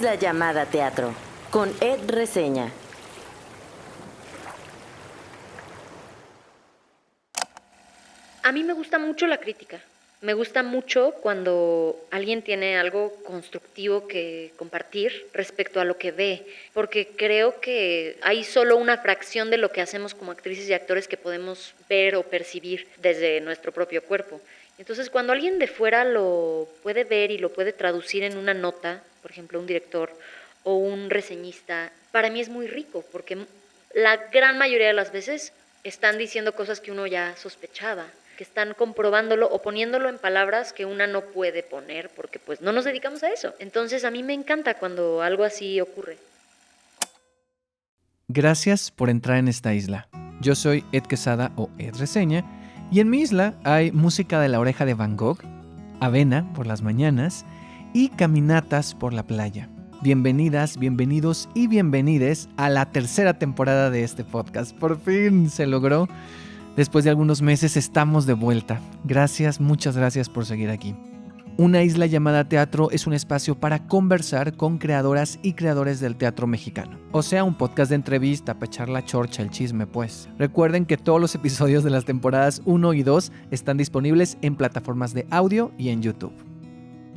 isla llamada teatro, con Ed Reseña. A mí me gusta mucho la crítica. Me gusta mucho cuando alguien tiene algo constructivo que compartir respecto a lo que ve, porque creo que hay solo una fracción de lo que hacemos como actrices y actores que podemos ver o percibir desde nuestro propio cuerpo. Entonces, cuando alguien de fuera lo puede ver y lo puede traducir en una nota, por ejemplo, un director o un reseñista, para mí es muy rico, porque la gran mayoría de las veces están diciendo cosas que uno ya sospechaba, que están comprobándolo o poniéndolo en palabras que una no puede poner porque pues no nos dedicamos a eso. Entonces a mí me encanta cuando algo así ocurre. Gracias por entrar en esta isla. Yo soy Ed Quesada o Ed Reseña y en mi isla hay música de la oreja de Van Gogh, avena por las mañanas y caminatas por la playa. Bienvenidas, bienvenidos y bienvenides a la tercera temporada de este podcast. Por fin se logró. Después de algunos meses estamos de vuelta. Gracias, muchas gracias por seguir aquí. Una isla llamada teatro es un espacio para conversar con creadoras y creadores del teatro mexicano. O sea, un podcast de entrevista para echar la chorcha, el chisme, pues. Recuerden que todos los episodios de las temporadas 1 y 2 están disponibles en plataformas de audio y en YouTube.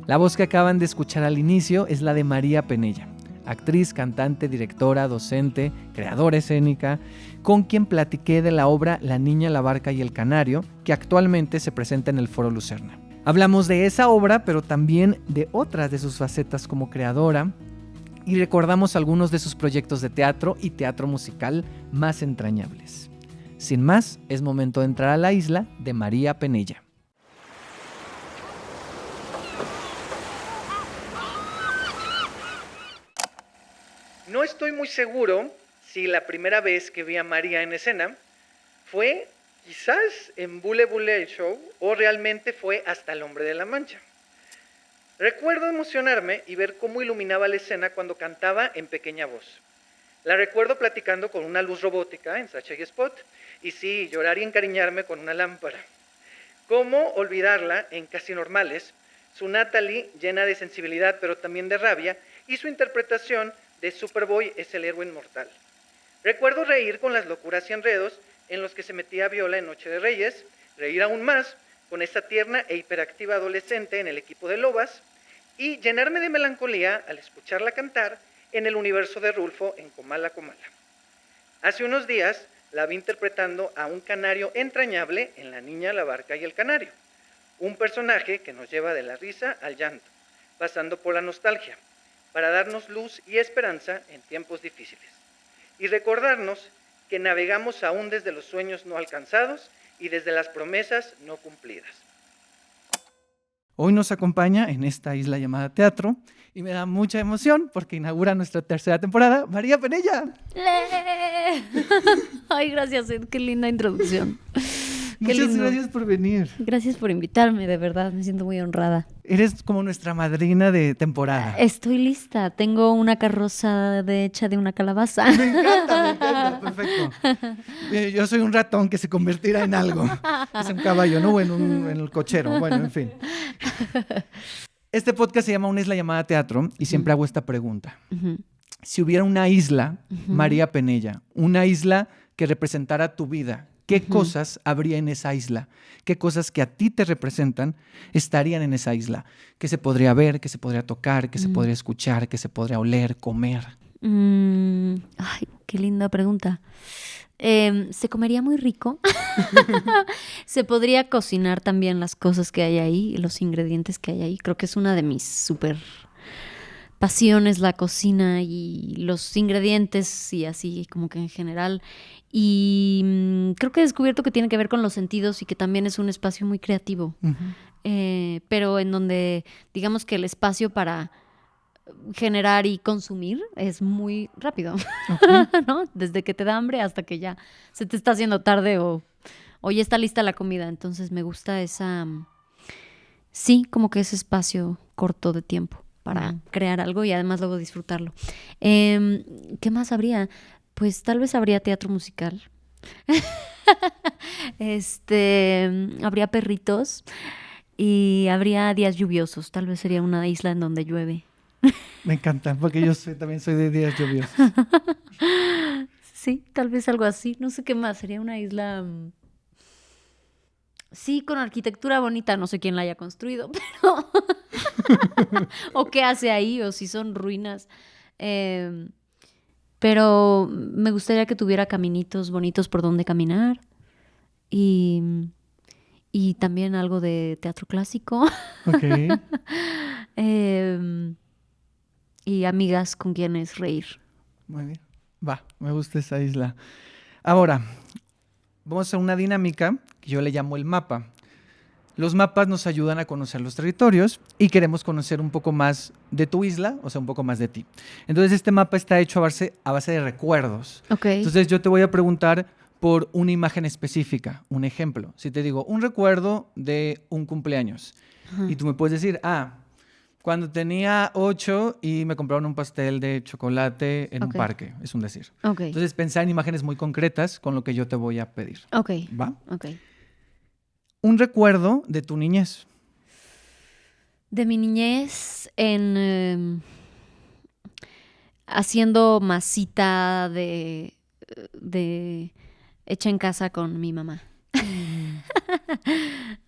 La voz que acaban de escuchar al inicio es la de María Penella, actriz, cantante, directora, docente, creadora escénica, con quien platiqué de la obra La Niña, la Barca y el Canario, que actualmente se presenta en el Foro Lucerna. Hablamos de esa obra, pero también de otras de sus facetas como creadora, y recordamos algunos de sus proyectos de teatro y teatro musical más entrañables. Sin más, es momento de entrar a la isla de María Penella. No estoy muy seguro si la primera vez que vi a María en escena fue quizás en Bule Bule el show o realmente fue hasta El Hombre de la Mancha. Recuerdo emocionarme y ver cómo iluminaba la escena cuando cantaba en pequeña voz. La recuerdo platicando con una luz robótica en Sacha y Spot y sí, llorar y encariñarme con una lámpara. ¿Cómo olvidarla en Casi Normales? Su Natalie llena de sensibilidad pero también de rabia y su interpretación de Superboy es el héroe inmortal. Recuerdo reír con las locuras y enredos en los que se metía Viola en Noche de Reyes, reír aún más con esa tierna e hiperactiva adolescente en el equipo de Lobas y llenarme de melancolía al escucharla cantar en el universo de Rulfo en Comala Comala. Hace unos días la vi interpretando a un canario entrañable en La Niña, la Barca y el Canario, un personaje que nos lleva de la risa al llanto, pasando por la nostalgia, para darnos luz y esperanza en tiempos difíciles. Y recordarnos que navegamos aún desde los sueños no alcanzados y desde las promesas no cumplidas. Hoy nos acompaña en esta isla llamada teatro y me da mucha emoción porque inaugura nuestra tercera temporada María Penella. Ay, gracias, Ed, qué linda introducción. Qué Muchas lindo. gracias por venir. Gracias por invitarme, de verdad, me siento muy honrada. Eres como nuestra madrina de temporada. Estoy lista, tengo una carroza hecha de una calabaza. Me encanta, perfecto. Yo soy un ratón que se convertirá en algo. Es un caballo, ¿no? O en el cochero, bueno, en fin. Este podcast se llama Una isla llamada teatro y siempre hago esta pregunta. Si hubiera una isla, María Penella, una isla que representara tu vida, ¿qué cosas habría en esa isla? ¿Qué cosas que a ti te representan estarían en esa isla? ¿Qué se podría ver, qué se podría tocar, qué se podría escuchar, qué se podría oler, comer? Ay, qué linda pregunta. ¿Se comería muy rico? Se podría cocinar también las cosas que hay ahí, los ingredientes que hay ahí. Creo que es una de mis súper pasiones, la cocina y los ingredientes y así como que en general. Y creo que he descubierto que tiene que ver con los sentidos y que también es un espacio muy creativo. Pero en donde digamos que el espacio para generar y consumir es muy rápido, ¿no? Desde que te da hambre hasta que ya se te está haciendo tarde o ya está lista la comida. Entonces me gusta sí, como que ese espacio corto de tiempo para crear algo y además luego disfrutarlo. ¿Qué más habría? Pues tal vez habría teatro musical. Habría perritos y habría días lluviosos. Tal vez sería una isla en donde llueve Me encanta, porque también soy de días lluviosos. Sí, tal vez algo así. No sé qué más. Sería una isla... Sí, con arquitectura bonita. No sé quién la haya construido, pero... o qué hace ahí, o si son ruinas. Pero me gustaría que tuviera caminitos bonitos por donde caminar. Y también algo de teatro clásico. Ok. Y amigas con quienes reír. Muy bien. Va, me gusta esa isla. Ahora, vamos a hacer una dinámica que yo le llamo el mapa. Los mapas nos ayudan a conocer los territorios y queremos conocer un poco más de tu isla, o sea, un poco más de ti. Entonces, este mapa está hecho a base de recuerdos. Ok. Entonces, yo te voy a preguntar por una imagen específica, un ejemplo. Si te digo, un recuerdo de un cumpleaños, y tú me puedes decir, cuando tenía 8 y me compraron un pastel de chocolate en un parque, es un decir. Ok. Entonces, pensar en imágenes muy concretas con lo que yo te voy a pedir. Ok. ¿Va? Ok. Un recuerdo de tu niñez. De mi niñez haciendo masita de hecha en casa con mi mamá.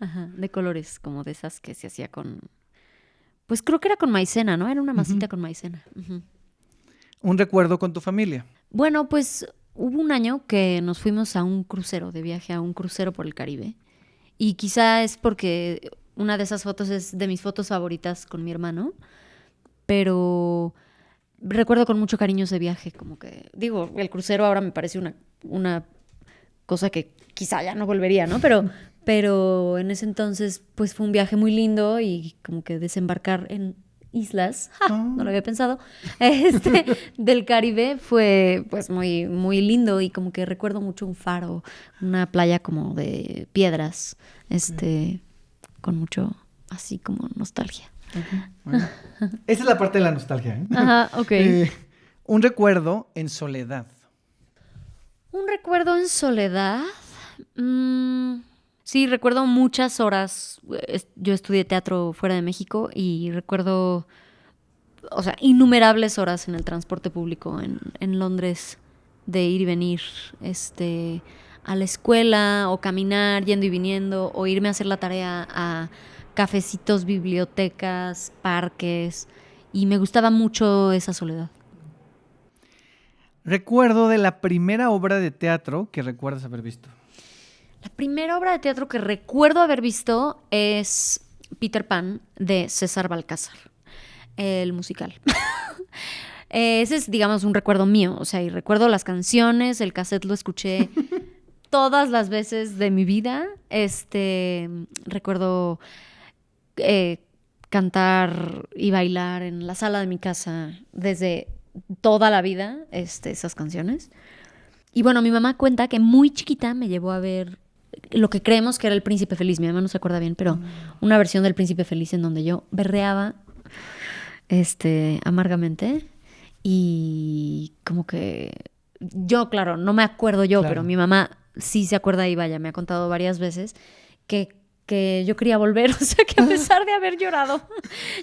Ajá, de colores, como de esas que se hacía con... Pues creo que era con maicena, ¿no? Era una masita con maicena. Ujú. Un recuerdo con tu familia. Bueno, pues hubo un año que nos fuimos a un crucero, de viaje a un crucero por el Caribe. Y quizá es porque una de esas fotos es de mis fotos favoritas con mi hermano. Pero recuerdo con mucho cariño ese viaje, como que... Digo, el crucero ahora me parece una cosa que quizá ya no volvería, ¿no? Pero en ese entonces, pues fue un viaje muy lindo y como que desembarcar en islas, no lo había pensado, del Caribe fue pues muy, muy lindo y como que recuerdo mucho un faro, una playa como de piedras, con mucho así como nostalgia. Bueno, esa es la parte de la nostalgia, ¿eh? Ajá, ok. Un recuerdo en soledad. Un recuerdo en soledad. Sí, recuerdo muchas horas. Yo estudié teatro fuera de México y recuerdo, o sea, innumerables horas en el transporte público en Londres, de ir y venir a la escuela o caminar yendo y viniendo o irme a hacer la tarea a cafecitos, bibliotecas, parques, y me gustaba mucho esa soledad. Recuerdo de la primera obra de teatro que recuerdas haber visto. La primera obra de teatro que recuerdo haber visto es Peter Pan de César Balcázar, el musical. Ese es, digamos, un recuerdo mío, o sea, y recuerdo las canciones, el cassette lo escuché todas las veces de mi vida. Recuerdo cantar y bailar en la sala de mi casa desde toda la vida, esas canciones. Y bueno, mi mamá cuenta que muy chiquita me llevó a ver lo que creemos que era El Príncipe Feliz. Mi mamá no se acuerda bien, pero una versión del Príncipe Feliz en donde yo berreaba amargamente. Y como que yo, claro, no me acuerdo yo, Claro. pero mi mamá sí se acuerda y vaya, me ha contado varias veces que yo quería volver, o sea, que a pesar de haber llorado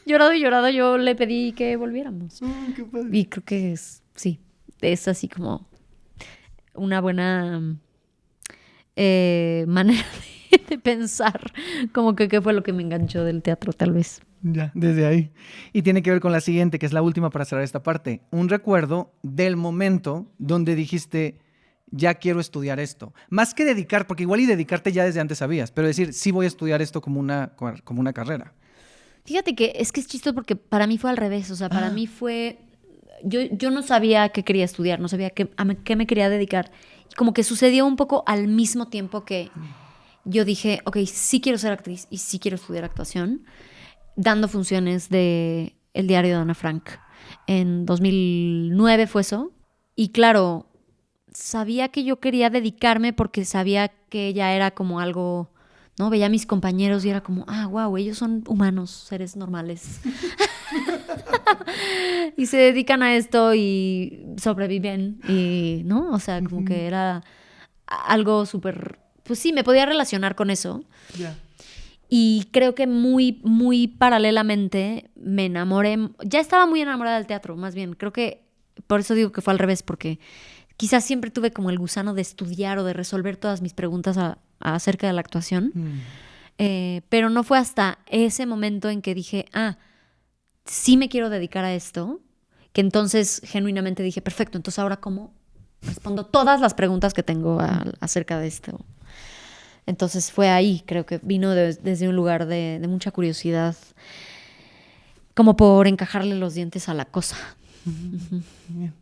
y llorado, yo le pedí que volviéramos. Qué padre. Y creo que sí, es así como una buena manera de pensar, como que qué fue lo que me enganchó del teatro, tal vez. Ya, desde ahí. Y tiene que ver con la siguiente, que es la última para cerrar esta parte. Un recuerdo del momento donde dijiste, ya quiero estudiar esto. Más que dedicar, porque igual y dedicarte ya desde antes sabías, pero decir, sí voy a estudiar esto como una carrera. Fíjate que es chistoso porque para mí fue al revés, o sea, para mí fue... Yo no sabía qué quería estudiar, no sabía a qué me quería dedicar. Y como que sucedió un poco al mismo tiempo que yo dije, ok, sí quiero ser actriz y sí quiero estudiar actuación, dando funciones de El Diario de Ana Frank. En 2009 fue eso. Y claro, sabía que yo quería dedicarme porque sabía que ella era como algo, ¿no? Veía a mis compañeros y era como, wow, ellos son humanos, seres normales. Y se dedican a esto y sobreviven y, ¿no? O sea, como que era algo súper... Pues sí, me podía relacionar con eso. Ya. Y creo que muy, muy paralelamente me enamoré. Ya estaba muy enamorada del teatro, más bien. Creo que por eso digo que fue al revés, porque quizás siempre tuve como el gusano de estudiar o de resolver todas mis preguntas acerca de la actuación. Pero no fue hasta ese momento en que dije, sí me quiero dedicar a esto, que entonces genuinamente dije, perfecto, entonces ahora ¿cómo respondo todas las preguntas que tengo acerca de esto? Entonces fue ahí, creo que vino desde un lugar de mucha curiosidad, como por encajarle los dientes a la cosa. Bien.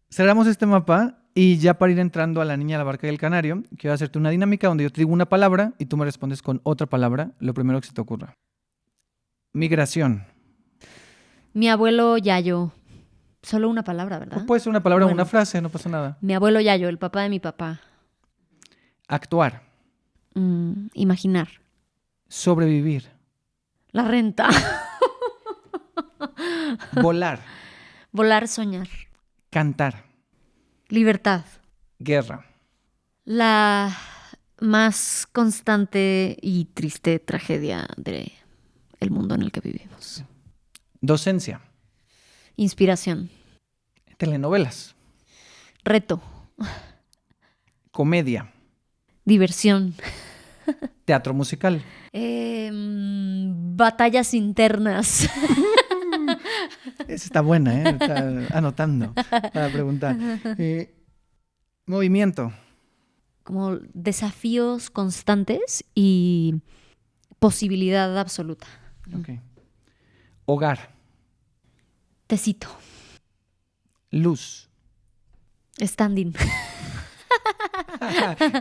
Cerramos este mapa y ya para ir entrando a La Niña, la Barca y el Canario, quiero hacerte una dinámica donde yo te digo una palabra y tú me respondes con otra palabra, lo primero que se te ocurra. Migración. Mi abuelo Yayo. Solo una palabra, ¿verdad? O puede ser una palabra o Bueno. una frase, no pasa nada. Mi abuelo Yayo, el papá de mi papá. Actuar. Imaginar. Sobrevivir. La renta. Volar. Volar, soñar. Cantar. Libertad. Guerra. La más constante y triste tragedia del mundo en el que vivimos. Docencia. Inspiración. Telenovelas. Reto. Comedia. Diversión. Teatro musical. Batallas internas. Esa está buena, ¿eh? Está anotando para preguntar. Movimiento. Como desafíos constantes y posibilidad absoluta. Ok. Hogar. Tecito. Luz. Standing.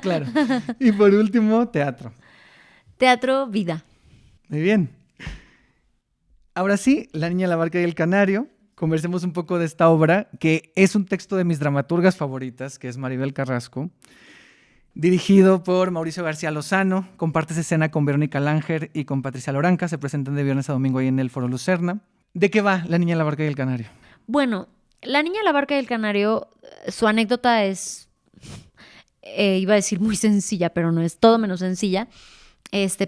Claro. Y por último, teatro. Teatro, vida. Muy bien. Ahora sí, La Niña, la Barca y el Canario. Conversemos un poco de esta obra, que es un texto de mis dramaturgas favoritas, que es Maribel Carrasco, dirigido por Mauricio García Lozano. Compartes escena con Verónica Langer y con Patricia Loranca. Se presentan de viernes a domingo ahí en el Foro Lucerna. ¿De qué va La Niña, la Barca y el Canario? Bueno, La Niña, la Barca y el Canario, su anécdota es, iba a decir muy sencilla, pero no es todo menos sencilla,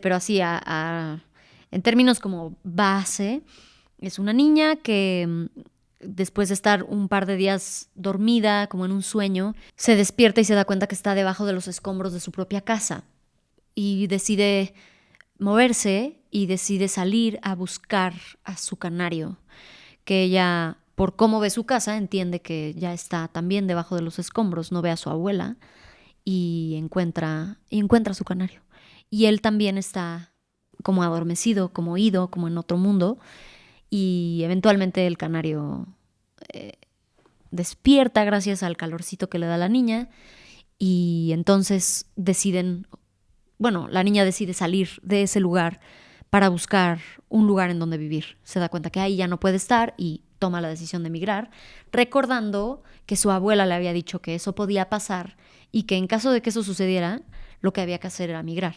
pero así en términos como base, es una niña que después de estar un par de días dormida, como en un sueño, se despierta y se da cuenta que está debajo de los escombros de su propia casa y decide moverse y decide salir a buscar a su canario, que ella, por cómo ve su casa, entiende que ya está también debajo de los escombros, no ve a su abuela y encuentra a su canario. Y él también está como adormecido, como ido, como en otro mundo, y eventualmente el canario despierta gracias al calorcito que le da la niña y entonces la niña decide salir de ese lugar para buscar un lugar en donde vivir. Se da cuenta que ahí ya no puede estar y toma la decisión de emigrar, recordando que su abuela le había dicho que eso podía pasar y que en caso de que eso sucediera, lo que había que hacer era migrar.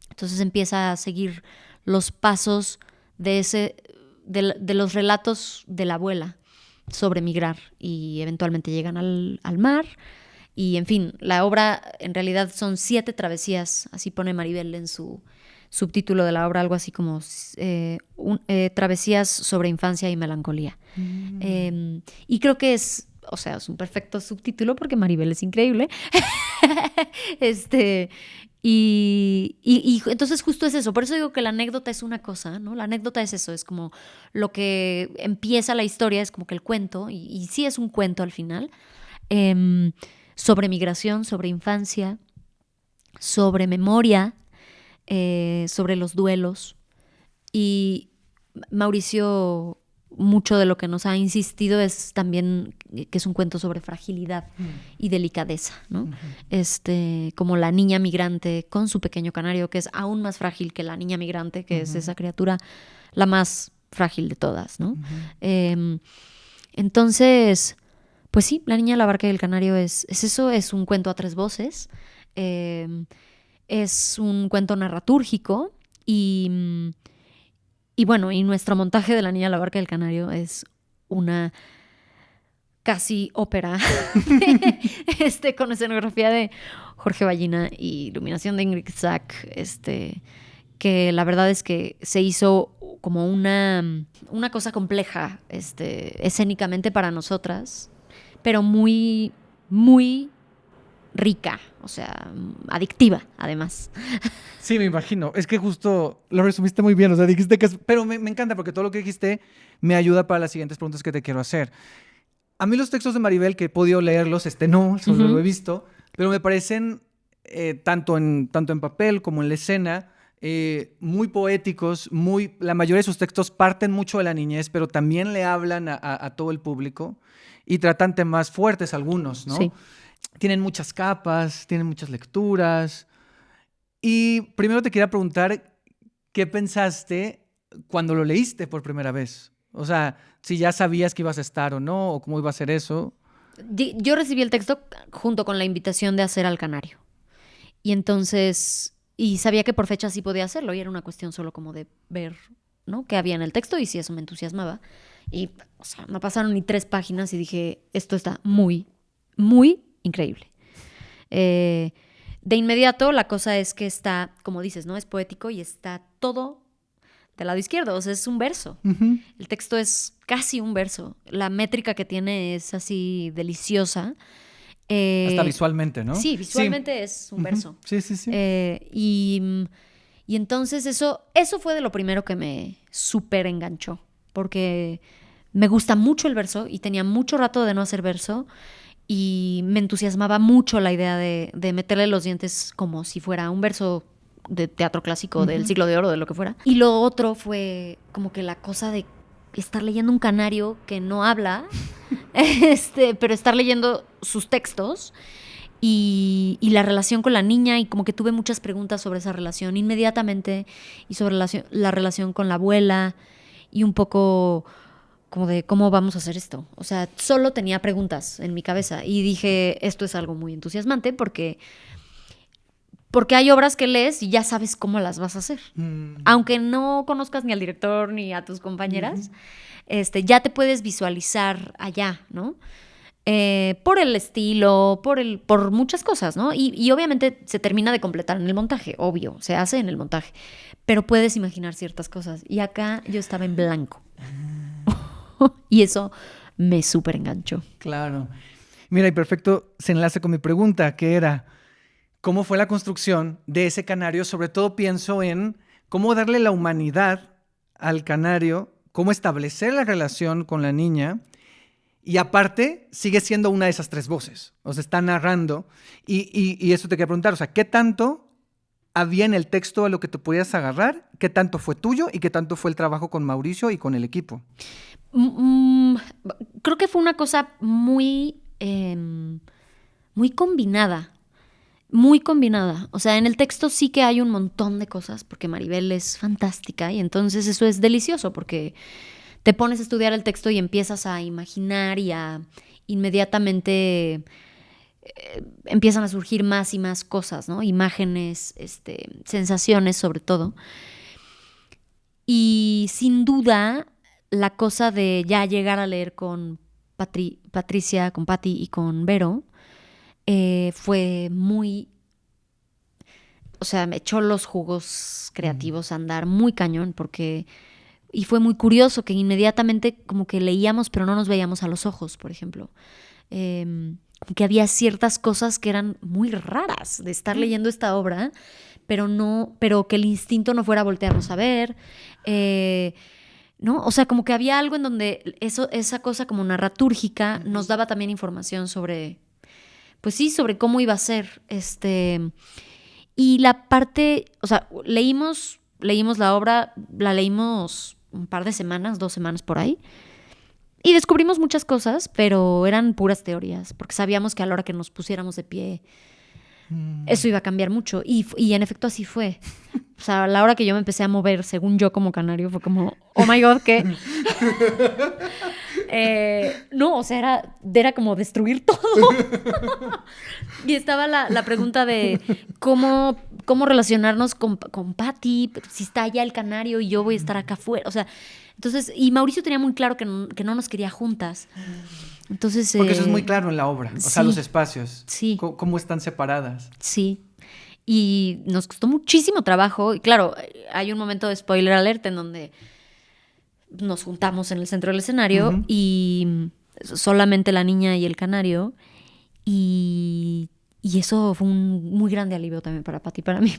Entonces empieza a seguir los pasos de los relatos de la abuela sobre migrar y eventualmente llegan al mar. Y en fin, la obra en realidad son 7 travesías, así pone Maribel en su subtítulo de la obra, algo así como travesías sobre infancia y melancolía. Y creo que es un perfecto subtítulo porque Maribel es increíble. Y entonces justo es eso. Por eso digo que la anécdota es una cosa, ¿no? La anécdota es eso, es como lo que empieza la historia, es como que el cuento, y sí es un cuento al final, sobre migración, sobre infancia, sobre memoria, sobre los duelos. Y Mauricio, mucho de lo que nos ha insistido es también que es un cuento sobre fragilidad y delicadeza, ¿no? Como la niña migrante con su pequeño canario, que es aún más frágil que la niña migrante, que es esa criatura la más frágil de todas, ¿no? Entonces, pues sí, La Niña, la Barca y el Canario es eso, es un cuento a 3 voces, es un cuento narratúrgico y bueno, y nuestro montaje de La Niña, la Barca y el Canario es una casi ópera, con escenografía de Jorge Ballina y iluminación de Ingrid Zack, que la verdad es que se hizo como una cosa compleja escénicamente para nosotras, pero muy, muy rica, o sea, adictiva, además. Sí, me imagino. Es que justo lo resumiste muy bien. O sea, dijiste que pero me encanta porque todo lo que dijiste me ayuda para las siguientes preguntas que te quiero hacer. A mí los textos de Maribel, que he podido leerlos, no, solo lo he visto, pero me parecen, tanto en papel como en la escena, muy poéticos, la mayoría de sus textos parten mucho de la niñez, pero también le hablan a todo el público y tratan temas fuertes algunos, ¿no? Sí. Tienen muchas capas, tienen muchas lecturas. Y primero te quería preguntar, ¿qué pensaste cuando lo leíste por primera vez? O sea, si ya sabías que ibas a estar o no, o cómo iba a ser eso. Yo recibí el texto junto con la invitación de hacer Al Canario. Y entonces, y sabía que por fecha sí podía hacerlo, y era una cuestión solo como de ver, ¿no?, qué había en el texto y si eso me entusiasmaba. Y, o sea, no pasaron ni 3 páginas y dije, esto está muy, muy increíble. De inmediato, la cosa es que está, como dices, ¿no?, es poético y está todo del lado izquierdo, o sea, es un verso. Uh-huh. El texto es casi un verso. La métrica que tiene es así deliciosa. Hasta visualmente, ¿no? Sí, visualmente es un verso. Sí, sí, sí. Y entonces eso fue de lo primero que me súper enganchó, porque me gusta mucho el verso y tenía mucho rato de no hacer verso y me entusiasmaba mucho la idea de meterle los dientes como si fuera un verso de teatro clásico del siglo de oro, de lo que fuera. Y lo otro fue como que la cosa de estar leyendo un canario que no habla, pero estar leyendo sus textos y la relación con la niña, y como que tuve muchas preguntas sobre esa relación inmediatamente y sobre la relación con la abuela y un poco como de cómo vamos a hacer esto. O sea, solo tenía preguntas en mi cabeza y dije, esto es algo muy entusiasmante porque hay obras que lees y ya sabes cómo las vas a hacer. Aunque no conozcas ni al director ni a tus compañeras, ya te puedes visualizar allá, ¿no? Por el estilo, por muchas cosas, ¿no? Y obviamente se termina de completar en el montaje, obvio, se hace en el montaje, pero puedes imaginar ciertas cosas. Y acá yo estaba en blanco. Y eso me súper enganchó. Claro. Mira, y perfecto se enlace con mi pregunta, que era, ¿cómo fue la construcción de ese canario? Sobre todo pienso en cómo darle la humanidad al canario, cómo establecer la relación con la niña, y aparte sigue siendo una de esas 3 voces. O sea, está narrando. Y eso te quería preguntar, o sea, ¿qué tanto había en el texto a lo que te podías agarrar? ¿Qué tanto fue tuyo y qué tanto fue el trabajo con Mauricio y con el equipo? Creo que fue una cosa muy, muy combinada. Muy combinada. O sea, en el texto sí que hay un montón de cosas, porque Maribel es fantástica y entonces eso es delicioso porque te pones a estudiar el texto y empiezas a imaginar y a inmediatamente empiezan a surgir más y más cosas, ¿no? Imágenes, sensaciones sobre todo. Y sin duda, la cosa de ya llegar a leer con Patricia, con Patti y con Vero, fue muy, o sea, me echó los jugos creativos a andar muy cañón y fue muy curioso que inmediatamente como que leíamos pero no nos veíamos a los ojos, por ejemplo. Que había ciertas cosas que eran muy raras de estar leyendo esta obra, pero que el instinto no fuera a voltearnos a ver, ¿no? O sea, como que había algo en donde esa cosa como narratúrgica nos daba también información sobre, pues sí, sobre cómo iba a ser. Y la parte, o sea, leímos la obra, la leímos un par de semanas, 2 semanas por ahí, y descubrimos muchas cosas, pero eran puras teorías, porque sabíamos que a la hora que nos pusiéramos de pie, eso iba a cambiar mucho. Y en efecto así fue. O sea, a la hora que yo me empecé a mover, según yo como canario, fue como, oh my God, ¿qué? No, o sea, era como destruir todo. Y estaba la pregunta de cómo relacionarnos con Patti, si está allá el canario y yo voy a estar acá afuera. O sea, Entonces, y Mauricio tenía muy claro que no nos quería juntas. Entonces, Porque eso es muy claro en la obra, o sea, sí. los espacios, Sí. cómo están separadas. Sí. Y nos costó muchísimo trabajo. Y claro, hay un momento de spoiler alert en donde nos juntamos en el centro del escenario Ujú. y solamente la niña y el canario. Y eso fue un muy grande alivio también para Pati y para mí,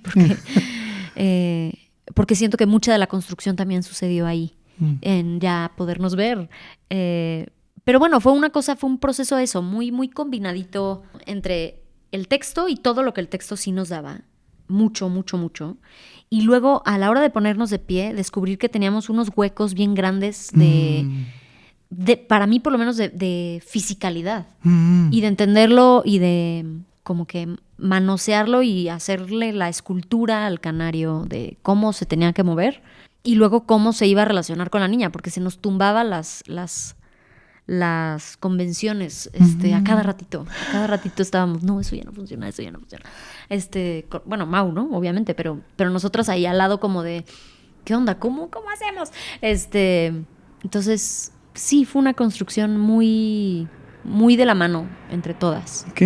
porque siento que mucha de la construcción también sucedió ahí, en ya podernos ver. Pero bueno, fue un proceso eso, muy, muy combinadito entre el texto y todo lo que el texto sí nos daba. Mucho, mucho, mucho. Y luego, a la hora de ponernos de pie, descubrir que teníamos unos huecos bien grandes para mí por lo menos de fisicalidad. Y de entenderlo y de como que manosearlo y hacerle la escultura al canario de cómo se tenía que mover y luego cómo se iba a relacionar con la niña, porque se nos tumbaba las convenciones a cada ratito. A cada ratito estábamos, no, eso ya no funciona, eso ya no funciona. Bueno, Mau, ¿no? Obviamente, pero nosotros ahí al lado como de, ¿qué onda? ¿Cómo hacemos? Entonces, sí, fue una construcción muy, muy de la mano entre todas. Ok.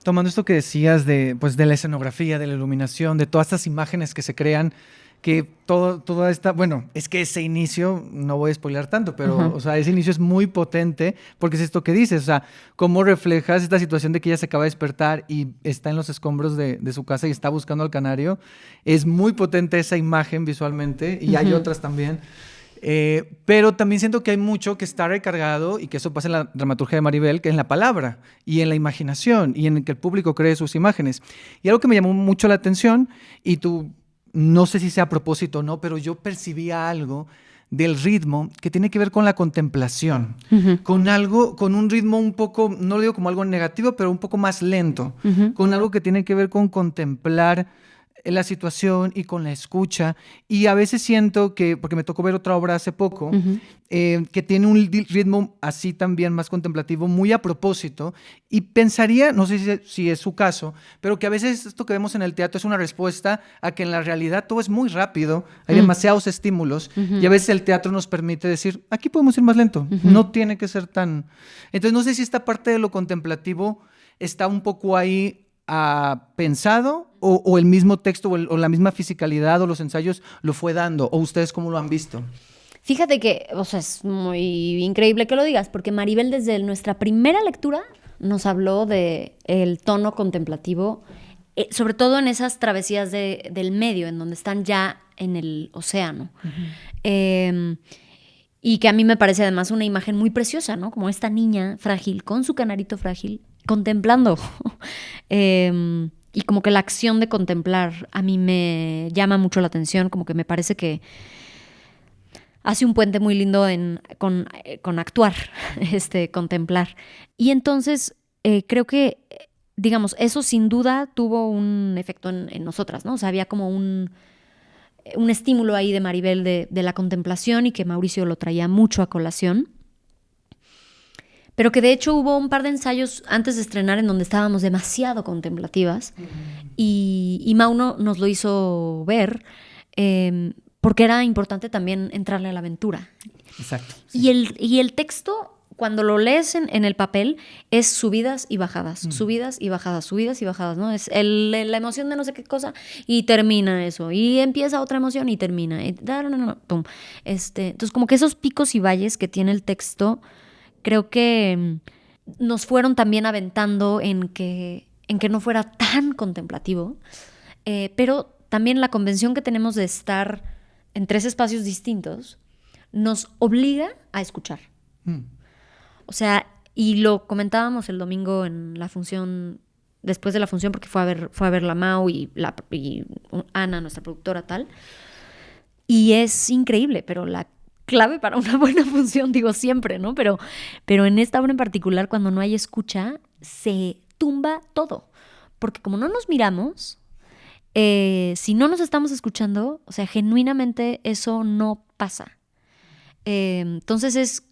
Tomando esto que decías de la escenografía, de la iluminación, de todas estas imágenes que se crean, que toda esta, bueno, es que ese inicio, no voy a spoiler tanto, pero, o sea, ese inicio es muy potente, porque es esto que dices, o sea, cómo reflejas esta situación de que ella se acaba de despertar y está en los escombros de su casa y está buscando al canario. Es muy potente esa imagen visualmente, y hay otras también. Pero también siento que hay mucho que está recargado y que eso pasa en la dramaturgia de Maribel, que es en la palabra y en la imaginación y en que el público cree sus imágenes. Y algo que me llamó mucho la atención, y tú, no sé si sea a propósito o no, pero yo percibía algo del ritmo que tiene que ver con la contemplación, con un ritmo un poco, no lo digo como algo negativo, pero un poco más lento, con algo que tiene que ver con contemplar la situación y con la escucha. Y a veces siento que, porque me tocó ver otra obra hace poco, que tiene un ritmo así también más contemplativo, muy a propósito, y pensaría, no sé si es su caso, pero que a veces esto que vemos en el teatro es una respuesta a que en la realidad todo es muy rápido, hay demasiados estímulos, y a veces el teatro nos permite decir, aquí podemos ir más lento, no tiene que ser tan... Entonces no sé si esta parte de lo contemplativo está un poco ahí pensado, o el mismo texto o la misma fisicalidad o los ensayos lo fue dando, o ustedes cómo lo han visto. Fíjate que, o sea, es muy increíble que lo digas, porque Maribel desde nuestra primera lectura nos habló de el tono contemplativo, sobre todo en esas travesías del medio, en donde están ya en el océano. Y que a mí me parece además una imagen muy preciosa, ¿no? Como esta niña frágil, con su canarito frágil, contemplando. Y como que la acción de contemplar a mí me llama mucho la atención, como que me parece que hace un puente muy lindo con actuar, contemplar. Y entonces creo que, digamos, eso sin duda tuvo un efecto en nosotras, ¿no? O sea, había como un estímulo ahí de Maribel de la contemplación y que Mauricio lo traía mucho a colación. Pero que de hecho hubo un par de ensayos antes de estrenar en donde estábamos demasiado contemplativas y Mau nos lo hizo ver porque era importante también entrarle a la aventura. Exacto. Sí. Y el texto, cuando lo lees en el papel, es subidas y bajadas, subidas y bajadas, ¿no? Es la emoción de no sé qué cosa y termina eso, y empieza otra emoción y termina. Pum. Entonces, como que esos picos y valles que tiene el texto, creo que nos fueron también aventando en que no fuera tan contemplativo, pero también la convención que tenemos de estar en 3 espacios distintos nos obliga a escuchar. O sea, y lo comentábamos el domingo en la función, después de la función, porque fue a ver la Mau y Ana, nuestra productora, tal. Y es increíble, pero la clave para una buena función, digo siempre, ¿no? Pero en esta obra en particular, cuando no hay escucha, se tumba todo. Porque como no nos miramos, si no nos estamos escuchando, o sea, genuinamente eso no pasa. Entonces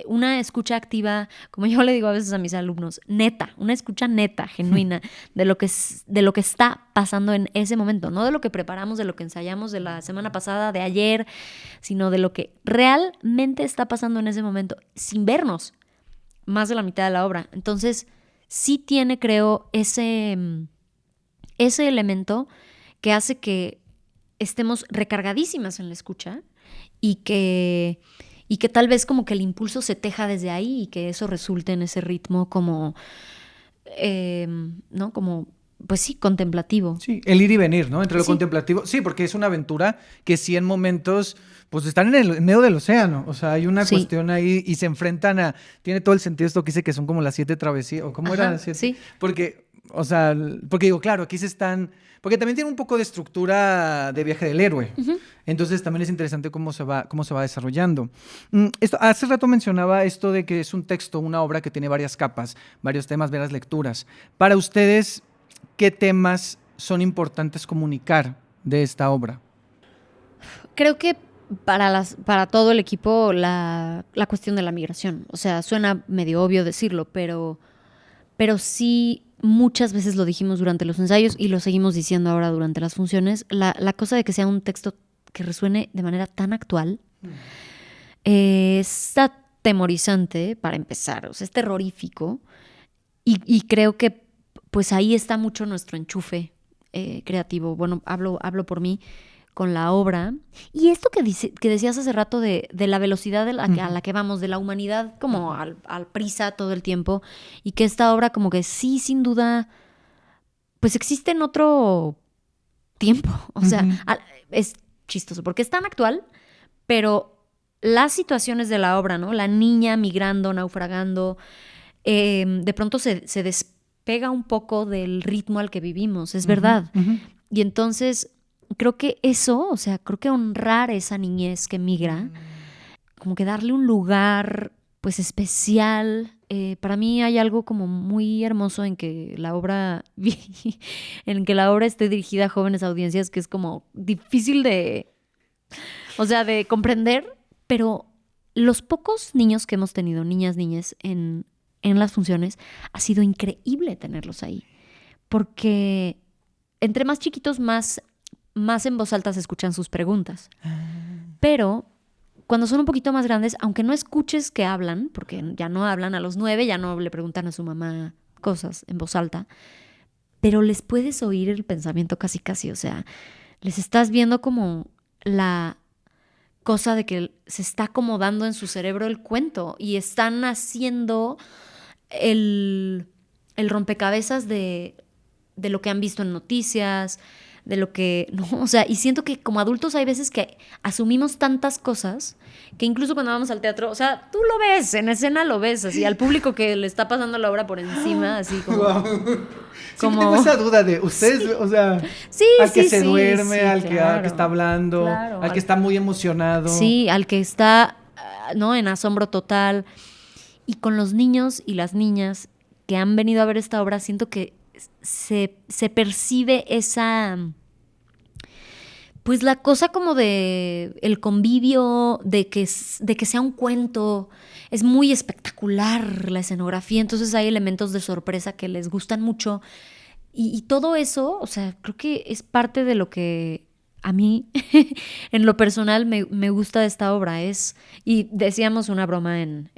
una escucha activa, como yo le digo a veces a mis alumnos, neta, una escucha neta, genuina, de lo que está pasando en ese momento, no de lo que preparamos, de lo que ensayamos de la semana pasada, de ayer, sino de lo que realmente está pasando en ese momento, sin vernos más de la mitad de la obra. Entonces, sí tiene, creo, ese elemento que hace que estemos recargadísimas en la escucha y que tal vez como que el impulso se teja desde ahí y que eso resulte en ese ritmo como, ¿no? Como, pues sí, contemplativo. Sí, el ir y venir, ¿no? Entre lo Sí. contemplativo. Sí, porque es una aventura que sí en momentos, pues están en medio del océano. O sea, hay una Sí. cuestión ahí y se enfrentan a... Tiene todo el sentido esto que dice que son como las 7 travesías. ¿O cómo Ajá, era? 7? sí. Porque, o sea, porque digo, claro, aquí se están... Porque también tiene un poco de estructura de viaje del héroe. Entonces también es interesante cómo se va desarrollando. Hace rato mencionaba esto de que es un texto, una obra que tiene varias capas, varios temas, varias lecturas. Para ustedes, ¿qué temas son importantes comunicar de esta obra? Creo que para todo el equipo la cuestión de la migración. O sea, suena medio obvio decirlo, pero sí muchas veces lo dijimos durante los ensayos y lo seguimos diciendo ahora durante las funciones. La cosa de que sea un texto que resuene de manera tan actual es atemorizante para empezar. O sea, es terrorífico. Y creo que pues ahí está mucho nuestro enchufe creativo. Bueno, hablo por mí con la obra. Y esto que decías hace rato de la velocidad a la que vamos, de la humanidad como al prisa todo el tiempo, y que esta obra como que sí, sin duda, pues existe en otro tiempo. O sea, es chistoso porque es tan actual, pero las situaciones de la obra, ¿no? La niña migrando, naufragando, de pronto se despega un poco del ritmo al que vivimos, es verdad. Y entonces creo que eso, o sea, creo que honrar esa niñez que migra, como que darle un lugar pues especial. Para mí hay algo como muy hermoso en que la obra esté dirigida a jóvenes audiencias, que es como difícil de comprender, pero los pocos niños que hemos tenido, niñas, en las funciones, ha sido increíble tenerlos ahí, porque entre más chiquitos, más en voz alta se escuchan sus preguntas. Pero cuando son un poquito más grandes, aunque no escuches que hablan, porque ya no hablan a los 9, ya no le preguntan a su mamá cosas en voz alta, pero les puedes oír el pensamiento casi, o sea, les estás viendo como la cosa de que se está acomodando en su cerebro el cuento y están haciendo el rompecabezas de lo que han visto en noticias, de lo que, no, o sea, y siento que como adultos hay veces que asumimos tantas cosas que incluso cuando vamos al teatro, o sea, tú lo ves, en escena lo ves, así, al público que le está pasando la obra por encima, así como... Wow. Siempre tengo esa duda de ustedes, Sí. o sea, Sí, al que sí, se sí, duerme, sí, al que claro, está hablando, claro, al que está muy emocionado. Sí, al que está, ¿no?, en asombro total. Y con los niños y las niñas que han venido a ver esta obra, siento que se percibe esa, pues la cosa como de el convivio, de que sea un cuento. Es muy espectacular la escenografía, entonces hay elementos de sorpresa que les gustan mucho. Y todo eso, o sea, creo que es parte de lo que a mí, en lo personal, me gusta de esta obra. Y decíamos una broma en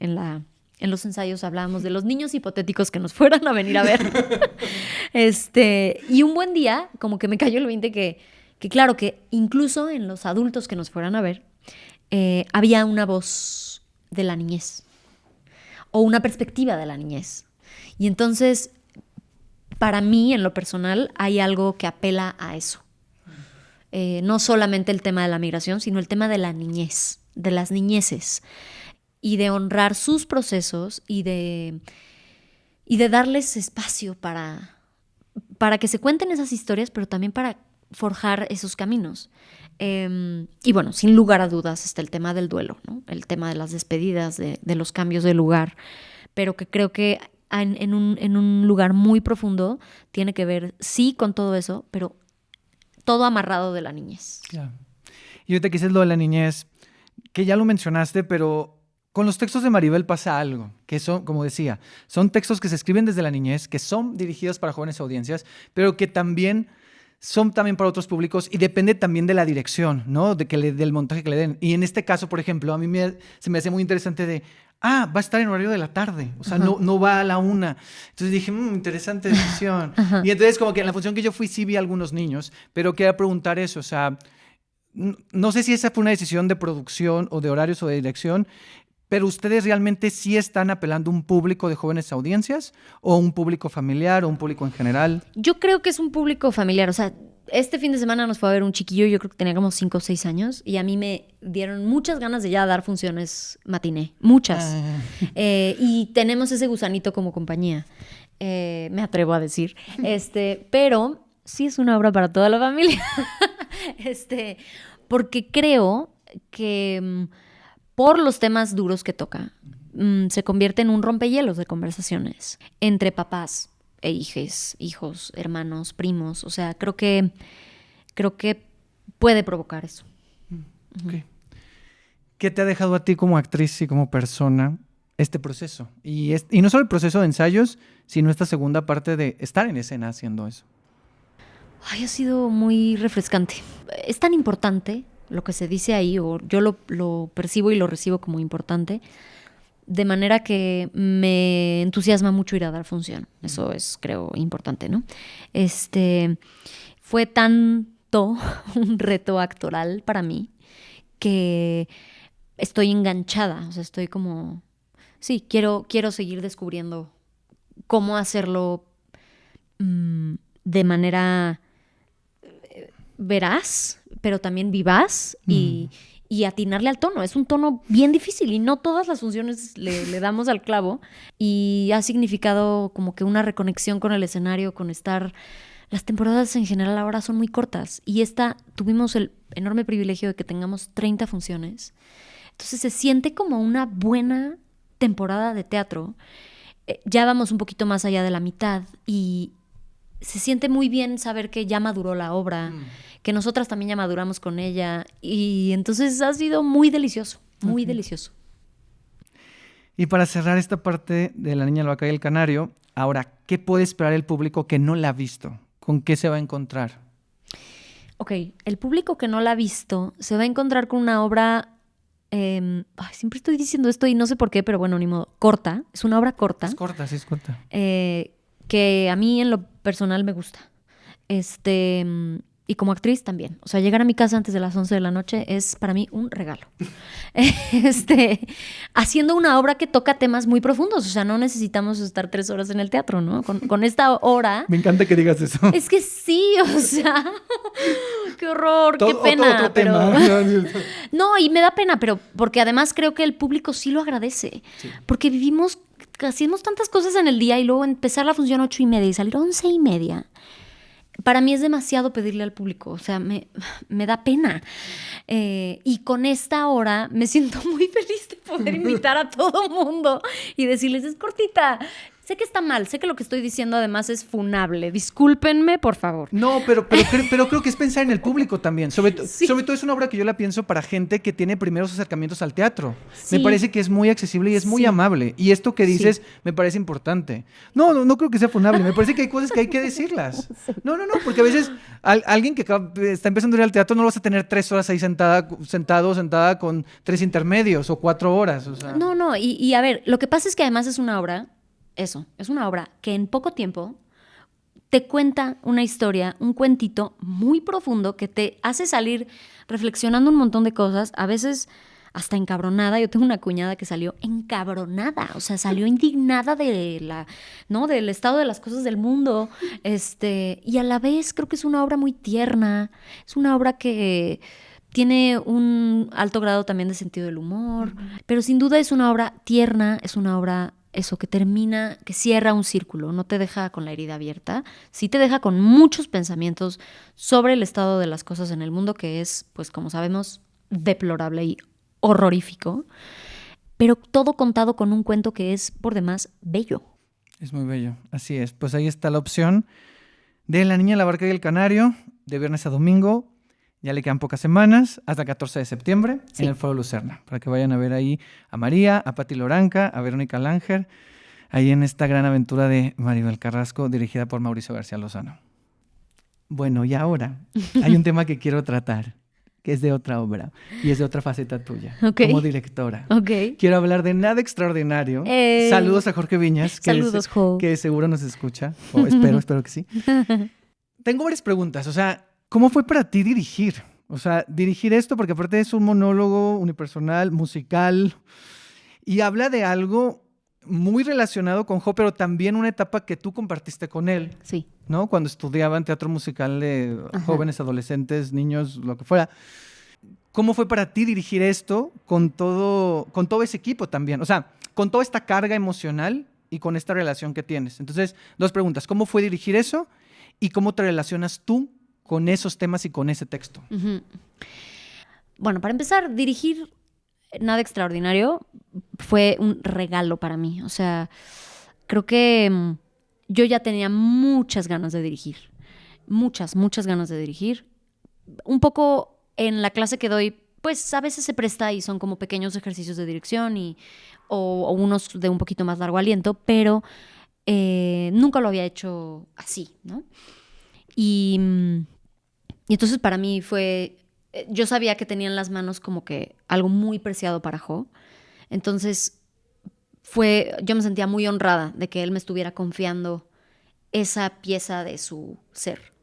los ensayos, hablábamos de los niños hipotéticos que nos fueran a venir a ver. Y un buen día, como que me cayó el 20 que claro, que incluso en los adultos que nos fueran a ver, había una voz de la niñez o una perspectiva de la niñez. Y entonces, para mí, en lo personal, hay algo que apela a eso. No solamente el tema de la migración, sino el tema de la niñez, de las niñeces, y de honrar sus procesos y de darles espacio para que se cuenten esas historias, pero también para forjar esos caminos. Y bueno, sin lugar a dudas está el tema del duelo, ¿no? El tema de las despedidas, de los cambios de lugar, pero que creo que en un lugar muy profundo tiene que ver, sí, con todo eso, pero todo amarrado de la niñez. Claro. Y ahorita que dices lo de la niñez, que ya lo mencionaste, pero Con los textos de Maribel pasa algo, que son, como decía, son textos que se escriben desde la niñez, que son dirigidos para jóvenes audiencias, pero que también son también para otros públicos y depende también de la dirección, ¿no? Del montaje que le den. Y en este caso, por ejemplo, a mí se me hace muy interesante va a estar en horario de la tarde, o sea, no va a la 1. Entonces dije, interesante decisión. Y entonces como que en la función que yo fui sí vi a algunos niños, pero quería preguntar eso, o sea, no sé si esa fue una decisión de producción o de horarios o de dirección, pero ¿ustedes realmente sí están apelando a un público de jóvenes audiencias o un público familiar o un público en general? Yo creo que es un público familiar. O sea, este fin de semana nos fue a ver un chiquillo, yo creo que tenía como 5 o 6 años, y a mí me dieron muchas ganas de ya dar funciones matiné. Muchas. Y tenemos ese gusanito como compañía. Me atrevo a decir. Pero sí es una obra para toda la familia. Porque creo que por los temas duros que toca, se convierte en un rompehielos de conversaciones entre papás e hijos, hermanos, primos. O sea, creo que puede provocar eso. Okay. ¿Qué te ha dejado a ti como actriz y como persona este proceso? Y no solo el proceso de ensayos, sino esta segunda parte de estar en escena haciendo eso. Ay, ha sido muy refrescante. Es tan importante lo que se dice ahí, o yo lo percibo y lo recibo como importante, de manera que me entusiasma mucho ir a dar función. Eso es, creo, importante, ¿no? Fue tanto un reto actoral para mí que estoy enganchada. O sea, estoy como... Sí, quiero seguir descubriendo cómo hacerlo de manera veraz, pero también vivaz y atinarle al tono. Es un tono bien difícil y no todas las funciones le damos al clavo, y ha significado como que una reconexión con el escenario, con estar... Las temporadas en general ahora son muy cortas y tuvimos el enorme privilegio de que tengamos 30 funciones. Entonces se siente como una buena temporada de teatro. Ya vamos un poquito más allá de la mitad y se siente muy bien saber que ya maduró la obra, que nosotras también ya maduramos con ella, y entonces ha sido muy delicioso, muy delicioso. Y para cerrar esta parte de La Niña, la Vaca y el Canario, ahora, ¿qué puede esperar el público que no la ha visto? ¿Con qué se va a encontrar? Ok, el público que no la ha visto se va a encontrar con una obra... siempre estoy diciendo esto y no sé por qué, pero bueno, ni modo. Corta, es una obra corta. Es corta, sí es corta. Que a mí en lo personal me gusta. Y como actriz también. O sea, llegar a mi casa antes de las 11 de la noche es para mí un regalo. Haciendo una obra que toca temas muy profundos. O sea, no necesitamos estar 3 horas en el teatro, ¿no? Con esta hora... Me encanta que digas eso. Es que sí, o sea... ¡Qué horror! ¡Qué pena! Otro pero... tema. No, y me da pena, pero porque además creo que el público sí lo agradece. Sí. Porque hacemos tantas cosas en el día y luego empezar la función 8:30 y salir 11:30. Para mí es demasiado pedirle al público, o sea, me da pena. Y con esta hora me siento muy feliz de poder invitar a todo mundo y decirles, es cortita. Sé que está mal, sé que lo que estoy diciendo además es funable. Discúlpenme, por favor. No, pero creo que es pensar en el público también. Sobre todo es una obra que yo la pienso para gente que tiene primeros acercamientos al teatro. Sí. Me parece que es muy accesible y es muy amable. Y esto que dices me parece importante. No creo que sea funable. Me parece que hay cosas que hay que decirlas. No, porque a veces alguien que está empezando a ir al teatro no lo vas a tener 3 horas ahí sentada con 3 intermedios o 4 horas. O sea. No. Y a ver, lo que pasa es que además es una obra... Eso, es una obra que en poco tiempo te cuenta una historia, un cuentito muy profundo que te hace salir reflexionando un montón de cosas, a veces hasta encabronada. Yo tengo una cuñada que salió encabronada, o sea, salió indignada del estado de las cosas del mundo, y a la vez creo que es una obra muy tierna, es una obra que tiene un alto grado también de sentido del humor, pero sin duda es una obra tierna, es una obra... Eso, que termina, que cierra un círculo, no te deja con la herida abierta, sí te deja con muchos pensamientos sobre el estado de las cosas en el mundo, que es, pues como sabemos, deplorable y horrorífico, pero todo contado con un cuento que es, por demás, bello. Es muy bello, así es. Pues ahí está la opción de La Niña, la Barca y el Canario, de viernes a domingo. Ya le quedan pocas semanas, hasta el 14 de septiembre, Sí. en el Foro Lucerna, para que vayan a ver ahí a María, a Patti Loranca, a Verónica Langer, ahí en esta gran aventura de Maribel Carrasco, dirigida por Mauricio García Lozano. Bueno, y ahora hay un tema que quiero tratar, que es de otra obra y es de otra faceta tuya, Ok. como directora. Ok. Quiero hablar de Nada Extraordinario. Saludos a Jorge Viñas, Saludos, Jo. que seguro nos escucha, o espero que sí. Tengo varias preguntas, o sea, ¿cómo fue para ti dirigir? O sea, dirigir esto, porque aparte es un monólogo unipersonal, musical, y habla de algo muy relacionado con Jo, pero también una etapa que tú compartiste con él, Sí. ¿no? Cuando estudiaban teatro musical de Ajá. jóvenes, adolescentes, niños, lo que fuera. ¿Cómo fue para ti dirigir esto con todo ese equipo también? O sea, con toda esta carga emocional y con esta relación que tienes. Entonces, 2 preguntas. ¿Cómo fue dirigir eso? ¿Y cómo te relacionas tú con esos temas y con ese texto? Ujú. Bueno, para empezar, dirigir Nada Extraordinario fue un regalo para mí. O sea, creo que yo ya tenía muchas ganas de dirigir. Muchas ganas de dirigir. Un poco en la clase que doy, pues a veces se presta y son como pequeños ejercicios de dirección o unos de un poquito más largo aliento, pero nunca lo había hecho así, ¿no? Y entonces para mí fue... Yo sabía que tenía en las manos como que algo muy preciado para Jo. Entonces yo me sentía muy honrada de que él me estuviera confiando esa pieza de su ser.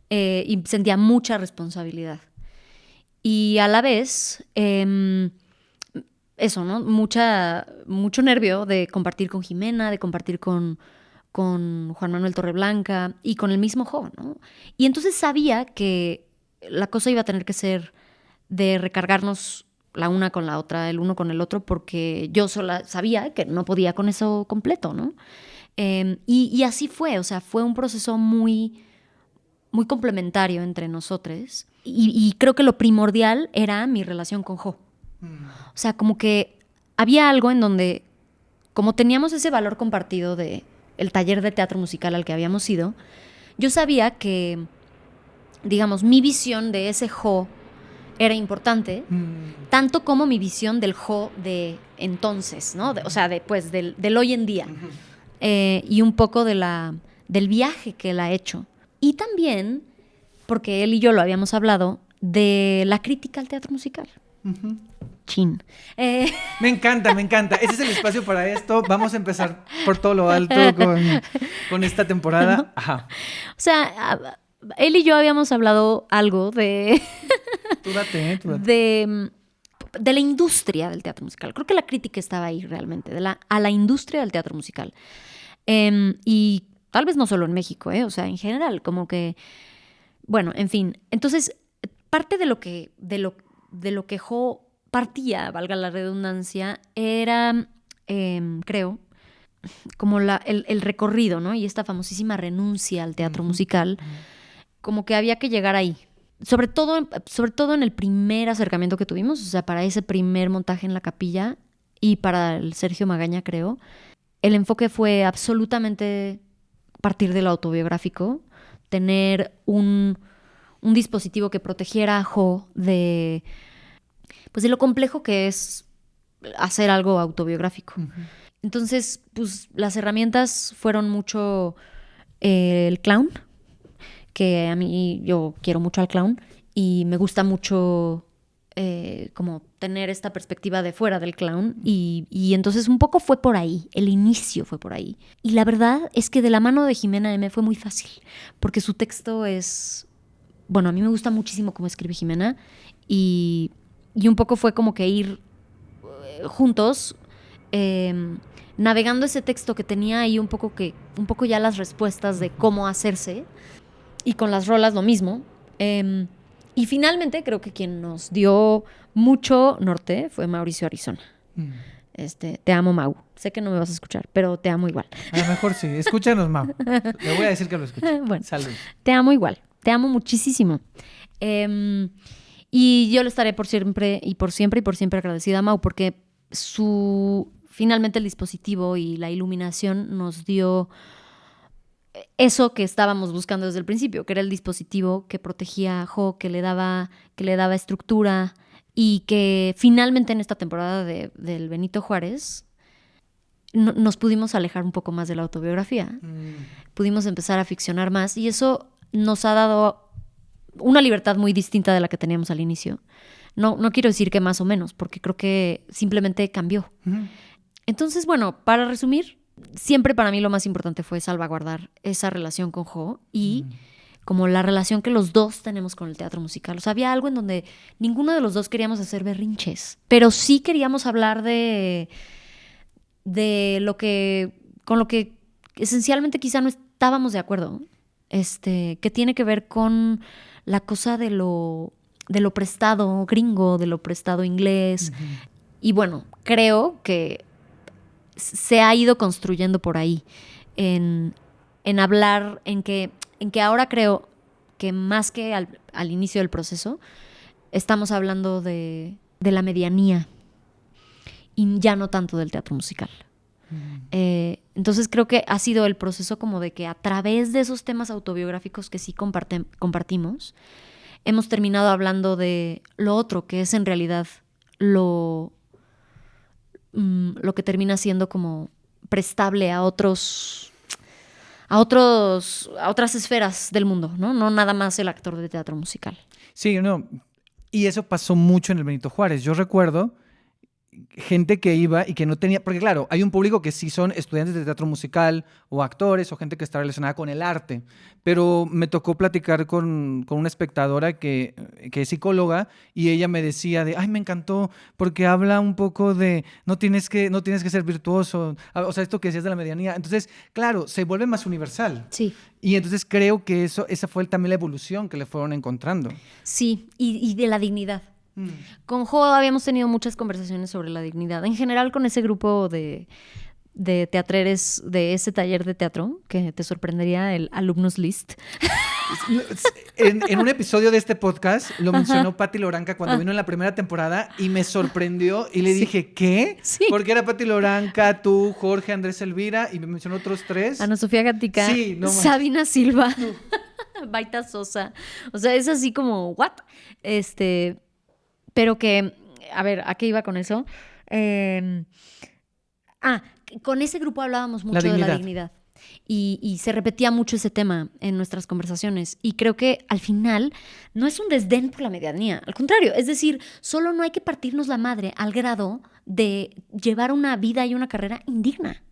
Y sentía mucha responsabilidad. Y a la vez, eso, ¿no? Mucho nervio de compartir con Jimena, de compartir con Juan Manuel Torreblanca y con el mismo Jo, ¿no? Y entonces sabía que la cosa iba a tener que ser de recargarnos la una con la otra, el uno con el otro, porque yo sola sabía que no podía con eso completo, ¿no? Y así fue, o sea, fue un proceso muy, muy complementario entre nosotros. Y creo que lo primordial era mi relación con Jo. O sea, como que había algo en donde, como teníamos ese valor compartido de el taller de teatro musical al que habíamos ido, yo sabía que, digamos, mi visión de ese Jo era importante, tanto como mi visión del Jo de entonces, ¿no? O sea, pues, del hoy en día. Y un poco del viaje que él ha hecho. Y también, porque él y yo lo habíamos hablado, de la crítica al teatro musical. Chin. Me encanta. Ese es el espacio para esto. Vamos a empezar por todo lo alto con esta temporada. Ajá. O sea, él y yo habíamos hablado algo de... Tú date. de la industria del teatro musical. Creo que la crítica estaba ahí realmente, a la industria del teatro musical. Y tal vez no solo en México, o sea, en general, como que... Bueno, en fin. Entonces, parte de lo que Jo partía, valga la redundancia, era, creo, como el recorrido, ¿no? Y esta famosísima renuncia al teatro musical, como que había que llegar ahí. Sobre todo en el primer acercamiento que tuvimos, o sea, para ese primer montaje en la capilla y para el Sergio Magaña, creo, el enfoque fue absolutamente partir de lo autobiográfico, tener un dispositivo que protegiera a Jo de lo complejo que es hacer algo autobiográfico. Entonces, pues las herramientas fueron mucho el clown, que a mí yo quiero mucho al clown y me gusta mucho como tener esta perspectiva de fuera del clown y entonces un poco fue por ahí, el inicio fue por ahí. Y la verdad es que de la mano de Jimena M fue muy fácil, porque su texto es... Bueno, a mí me gusta muchísimo cómo escribe Jimena y un poco fue como que ir juntos navegando ese texto que tenía ahí un poco ya las respuestas de cómo hacerse. Y con las rolas lo mismo. Y finalmente creo que quien nos dio mucho norte fue Mauricio Arizona. Te amo, Mau. Sé que no me vas a escuchar, pero te amo igual. A lo mejor sí. Escúchanos, Mau. Le voy a decir que lo escuche. Bueno, salud. Te amo igual. Te amo muchísimo. Y yo le estaré por siempre agradecida a Mau, porque finalmente el dispositivo y la iluminación nos dio eso que estábamos buscando desde el principio, que era el dispositivo que protegía a Jo, que le daba estructura, y que finalmente en esta temporada del Benito Juárez nos pudimos alejar un poco más de la autobiografía. Pudimos empezar a ficcionar más, y eso nos ha dado una libertad muy distinta de la que teníamos al inicio. No quiero decir que más o menos, porque creo que simplemente cambió. Entonces, bueno, para resumir, siempre para mí lo más importante fue salvaguardar esa relación con Jo y como la relación que los dos tenemos con el teatro musical. O sea, había algo en donde ninguno de los dos queríamos hacer berrinches, pero sí queríamos hablar de con lo que esencialmente quizá no estábamos de acuerdo, que tiene que ver con la cosa de lo prestado gringo, de lo prestado inglés. Y bueno, creo que se ha ido construyendo por ahí en hablar, en que ahora creo que más que al inicio del proceso estamos hablando de la medianía y ya no tanto del teatro musical. Entonces creo que ha sido el proceso como de que a través de esos temas autobiográficos que sí compartimos, hemos terminado hablando de lo otro, que es en realidad lo que termina siendo como prestable a otras esferas del mundo, ¿no? No nada más el actor de teatro musical. Sí, no. Y eso pasó mucho en el Benito Juárez. Yo recuerdo gente que iba y que no tenía, porque claro, hay un público que sí son estudiantes de teatro musical o actores o gente que está relacionada con el arte, pero me tocó platicar con una espectadora que es psicóloga, y ella me decía ay, me encantó porque habla un poco de no tienes que ser virtuoso, o sea, esto que decías de la medianía. Entonces, claro, se vuelve más universal. Sí. Y entonces creo que esa fue también la evolución que le fueron encontrando. Sí, y de la dignidad. Con Jo habíamos tenido muchas conversaciones sobre la dignidad. En general, con ese grupo de teatreres de ese taller de teatro, que te sorprendería, el Alumnus List. En un episodio de este podcast lo mencionó Patti Loranca cuando vino en la primera temporada, y me sorprendió y le dije, ¿qué? Sí. Porque era Patti Loranca, tú, Jorge, Andrés Elvira, y me mencionó otros 3. Ana Sofía Gatica, Sí, no manches. Sabina Silva, Baita Sosa. O sea, es así como, ¿what? Pero que, a ver, ¿a qué iba con eso? Con ese grupo hablábamos mucho de la dignidad. Y se repetía mucho ese tema en nuestras conversaciones. Y creo que al final no es un desdén por la medianía. Al contrario, es decir, solo no hay que partirnos la madre al grado de llevar una vida y una carrera indigna.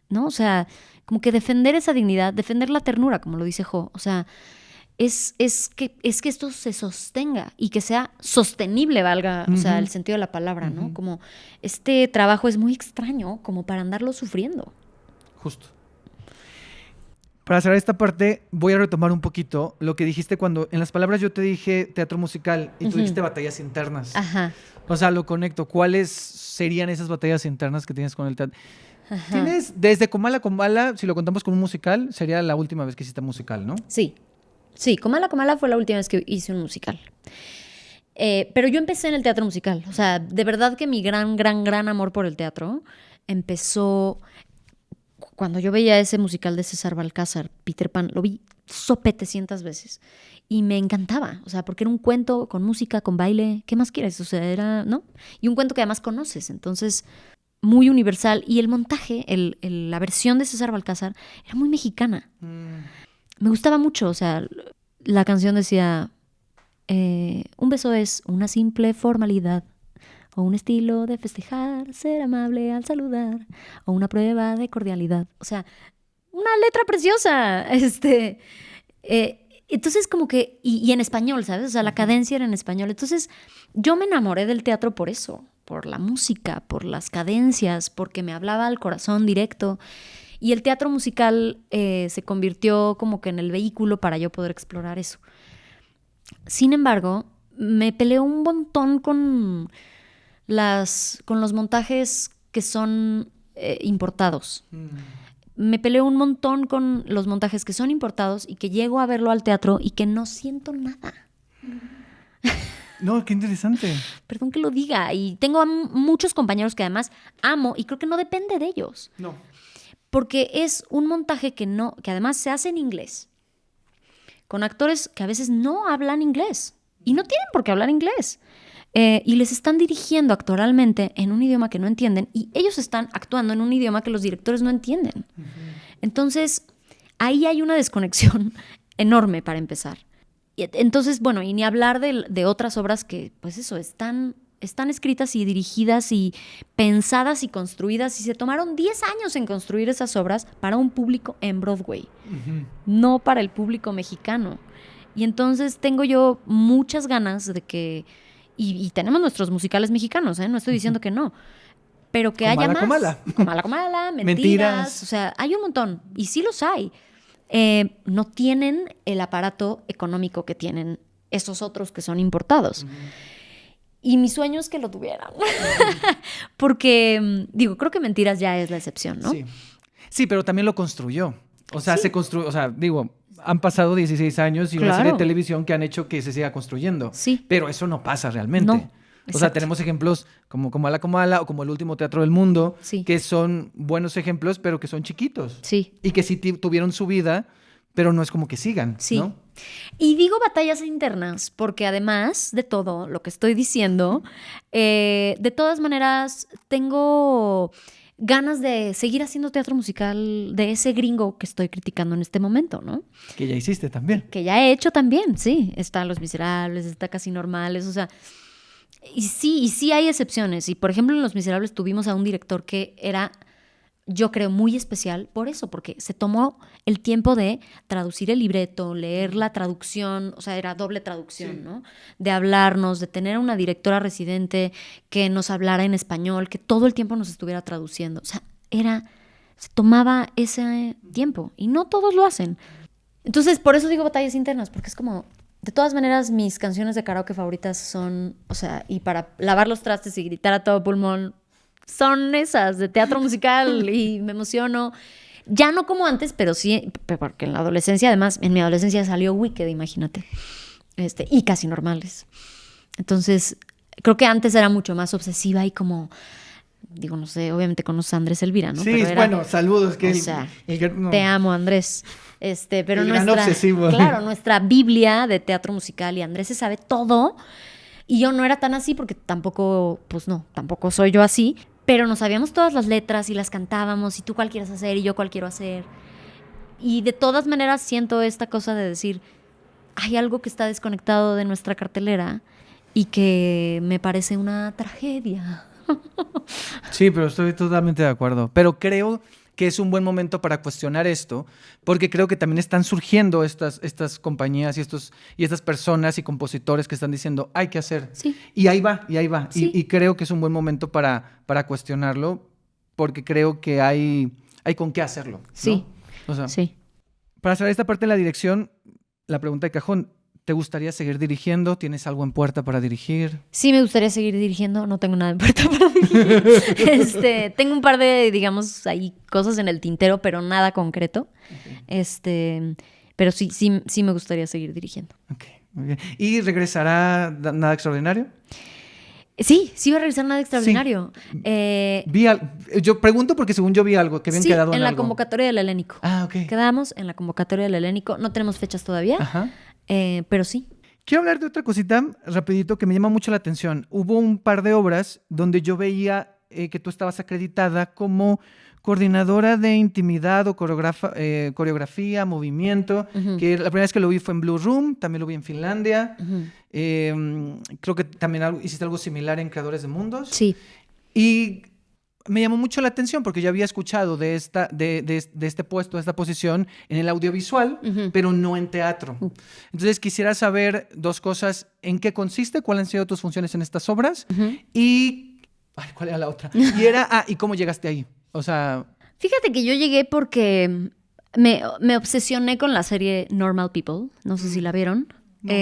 ¿No? O sea, como que defender esa dignidad, defender la ternura, como lo dice Jo. O sea, es que esto se sostenga y que sea sostenible, valga, o sea, el sentido de la palabra, ¿no? Como este trabajo es muy extraño como para andarlo sufriendo. Justo. Para cerrar esta parte, voy a retomar un poquito lo que dijiste cuando en las palabras yo te dije teatro musical y tú dijiste batallas internas. Ajá. O sea, lo conecto. ¿Cuáles serían esas batallas internas que tienes con el teatro? Tienes desde Comala Comala, si lo contamos como un musical, sería la última vez que hiciste musical, ¿no? Sí, Comala Comala fue la última vez que hice un musical. Pero yo empecé en el teatro musical. O sea, de verdad que mi gran amor por el teatro empezó cuando yo veía ese musical de César Balcázar, Peter Pan. Lo vi sopetecientas veces y me encantaba. O sea, porque era un cuento con música, con baile. ¿Qué más quieres? O sea, era, ¿no? Y un cuento que además conoces. Entonces, muy universal. Y el montaje, la versión de César Balcázar era muy mexicana. Me gustaba mucho, o sea, la canción decía, un beso es una simple formalidad, o un estilo de festejar, ser amable al saludar, o una prueba de cordialidad. O sea, una letra preciosa. Entonces como que, y en español, ¿sabes? O sea, la cadencia era en español. Entonces yo me enamoré del teatro por eso, por la música, por las cadencias, porque me hablaba al corazón directo. Y el teatro musical se convirtió como que en el vehículo para yo poder explorar eso. Sin embargo, me peleé un montón con los montajes que son importados. Me peleo un montón con los montajes que son importados y que llego a verlo al teatro y que no siento nada. No, qué interesante. Perdón que lo diga. Y tengo muchos compañeros que además amo y creo que no depende de ellos. No. porque es un montaje que además se hace en inglés, con actores que a veces no hablan inglés y no tienen por qué hablar inglés. Y les están dirigiendo actoralmente en un idioma que no entienden y ellos están actuando en un idioma que los directores no entienden. Entonces, ahí hay una desconexión enorme para empezar. Entonces, bueno, y ni hablar de otras obras que, pues eso, están escritas y dirigidas y pensadas y construidas y se tomaron 10 años en construir esas obras para un público en Broadway, no para el público mexicano. Y entonces tengo yo muchas ganas de que... Y tenemos nuestros musicales mexicanos, no estoy diciendo que no, pero que haya más. Comala, mentiras. O sea, hay un montón, y sí los hay. No tienen el aparato económico que tienen esos otros que son importados. Y mi sueño es que lo tuvieran. Porque, creo que Mentiras ya es la excepción, ¿no? Sí, pero también lo construyó. O sea, Sí. se construyó, han pasado 16 años y una serie de televisión que han hecho que se siga construyendo. Sí. Pero eso no pasa realmente. No, O sea, exacto. tenemos ejemplos como Comala o como El Último Teatro del Mundo, Sí. que son buenos ejemplos, pero que son chiquitos. Sí. Y que sí tuvieron su vida, pero no es como que sigan, Sí. ¿no? Y digo batallas internas, porque además de todo lo que estoy diciendo, de todas maneras tengo ganas de seguir haciendo teatro musical de ese gringo que estoy criticando en este momento, ¿no? Que ya hiciste también. Que ya he hecho también, sí. Está Los Miserables, está Casi Normales, o sea... Y sí hay excepciones. Y, por ejemplo, en Los Miserables tuvimos a un director que era... yo creo, muy especial por eso, porque se tomó el tiempo de traducir el libreto, leer la traducción, o sea, era doble traducción, ¿no? De hablarnos, de tener una directora residente que nos hablara en español, que todo el tiempo nos estuviera traduciendo. O sea, se tomaba ese tiempo y no todos lo hacen. Entonces, por eso digo batallas internas, porque es como, de todas maneras, mis canciones de karaoke favoritas son, o sea, y para lavar los trastes y gritar a todo pulmón, son esas de teatro musical y me emociono. Ya no como antes, pero sí, porque en la adolescencia, además, en mi adolescencia salió Wicked, imagínate. Y Casi Normales. Entonces, creo que antes era mucho más obsesiva y como, no sé, obviamente conoces a Andrés Elvira, ¿no? Sí, Pero bueno, saludos. Que o sea, no. te amo, Andrés. Pero El gran obsesivo. Claro, nuestra Biblia de teatro musical y Andrés se sabe todo. Y yo no era tan así porque tampoco soy yo así. Pero nos sabíamos todas las letras y las cantábamos y tú cuál quieres hacer y yo cuál quiero hacer. Y de todas maneras siento esta cosa de decir, hay algo que está desconectado de nuestra cartelera y que me parece una tragedia. Sí, pero estoy totalmente de acuerdo. Pero creo que es un buen momento para cuestionar esto, porque creo que también están surgiendo estas compañías y estas personas y compositores que están diciendo, hay que hacer. Sí. Y ahí va. Sí. Y creo que es un buen momento para cuestionarlo, porque creo que hay con qué hacerlo, ¿no? Sí. O sea, Sí. para cerrar esta parte de la dirección, la pregunta de cajón, ¿te gustaría seguir dirigiendo? ¿Tienes algo en puerta para dirigir? Sí, me gustaría seguir dirigiendo. No tengo nada en puerta para dirigir. Tengo un par de, digamos, ahí cosas en el tintero, pero nada concreto. Okay. Pero sí me gustaría seguir dirigiendo. Ok, muy bien. ¿Y regresará Nada Extraordinario? Sí va a regresar Nada Extraordinario. Sí. Yo pregunto porque según yo vi algo, que habían quedado en la algo. convocatoria del Helénico. Ah, ok. Quedamos en la convocatoria del Helénico. No tenemos fechas todavía, Ajá. Pero sí. Quiero hablar de otra cosita rapidito que me llama mucho la atención. Hubo un par de obras donde yo veía que tú estabas acreditada como coordinadora de intimidad o coreografía, movimiento, Uh-huh. que la primera vez que lo vi fue en Blue Room, también lo vi en Finlandia. Uh-huh. Creo que también hiciste algo similar en Creadores de Mundos. Sí. Y me llamó mucho la atención porque yo había escuchado de este puesto, de esta posición en el audiovisual, Uh-huh. pero no en teatro. Entonces quisiera saber dos cosas: en qué consiste, cuáles han sido tus funciones en estas obras Uh-huh. y... Ay, ¿cuál era la otra? ¿Y cómo llegaste ahí? O sea... Fíjate que yo llegué porque me obsesioné con la serie Normal People. No sé si la vieron. No.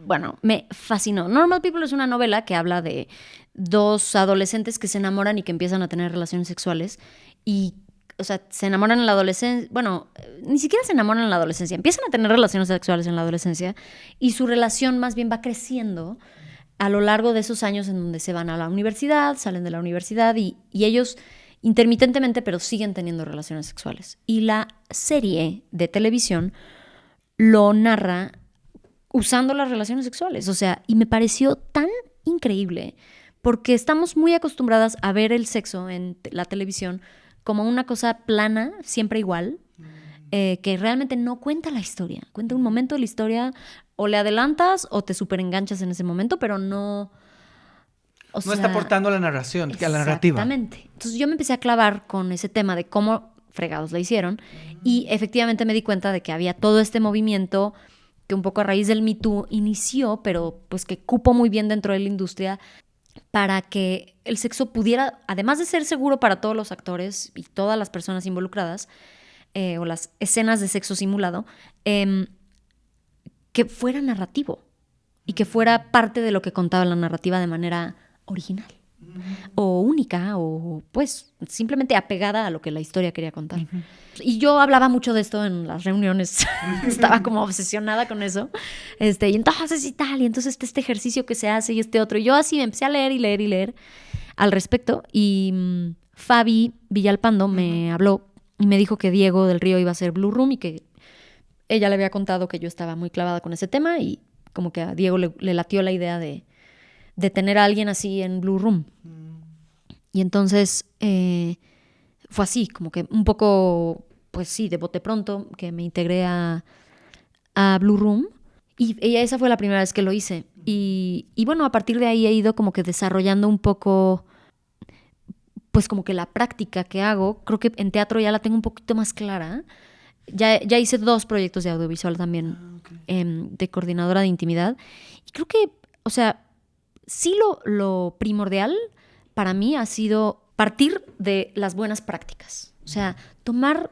Bueno, me fascinó. Normal People es una novela que habla de dos adolescentes que se enamoran y que empiezan a tener relaciones sexuales. Y, o sea, se enamoran en la adolescencia. Bueno, ni siquiera se enamoran en la adolescencia. Empiezan a tener relaciones sexuales en la adolescencia y su relación más bien va creciendo a lo largo de esos años en donde se van a la universidad, salen de la universidad y ellos intermitentemente, pero siguen teniendo relaciones sexuales. Y la serie de televisión lo narra usando las relaciones sexuales. O sea, y me pareció tan increíble porque estamos muy acostumbradas a ver el sexo en la televisión como una cosa plana, siempre igual, que realmente no cuenta la historia. Cuenta un momento de la historia, o le adelantas o te superenganchas en ese momento, pero no... No está aportando a la narración, a la narrativa. Exactamente. Entonces yo me empecé a clavar con ese tema de cómo fregados la hicieron y efectivamente me di cuenta de que había todo este movimiento que un poco a raíz del Me Too inició, pero pues que cupo muy bien dentro de la industria para que el sexo pudiera, además de ser seguro para todos los actores y todas las personas involucradas, o las escenas de sexo simulado, que fuera narrativo y que fuera parte de lo que contaba la narrativa de manera original o única o pues simplemente apegada a lo que la historia quería contar. Y yo hablaba mucho de esto en las reuniones, estaba como obsesionada con eso, y entonces y tal, y entonces este ejercicio que se hace y este otro, y yo así me empecé a leer y leer y leer al respecto, y Fabi Villalpando me habló y me dijo que Diego del Río iba a hacer Blue Room y que ella le había contado que yo estaba muy clavada con ese tema y como que a Diego le latió la idea de tener a alguien así en Blue Room. Y entonces fue así, como que un poco, pues sí, de bote pronto, que me integré a Blue Room. Y esa fue la primera vez que lo hice. Y bueno, a partir de ahí he ido como que desarrollando un poco, pues como que la práctica que hago. Creo que en teatro ya la tengo un poquito más clara. Ya hice 2 proyectos de audiovisual también, de coordinadora de intimidad. Y creo que, o sea, sí lo primordial para mí ha sido partir de las buenas prácticas. O sea, tomar,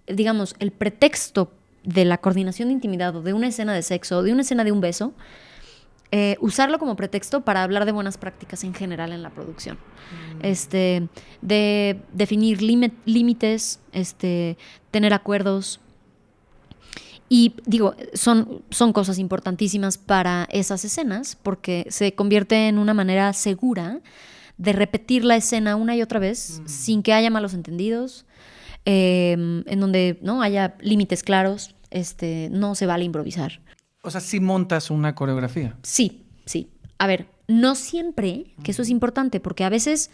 digamos, el pretexto de la coordinación de intimidad o de una escena de sexo o de una escena de un beso, usarlo como pretexto para hablar de buenas prácticas en general en la producción. De definir límites, tener acuerdos. Y digo, son cosas importantísimas para esas escenas porque se convierte en una manera segura de repetir la escena una y otra vez sin que haya malos entendidos, en donde no haya límites claros, no se vale improvisar. O sea, si montas una coreografía. Sí. A ver, no siempre, que eso es importante, porque a veces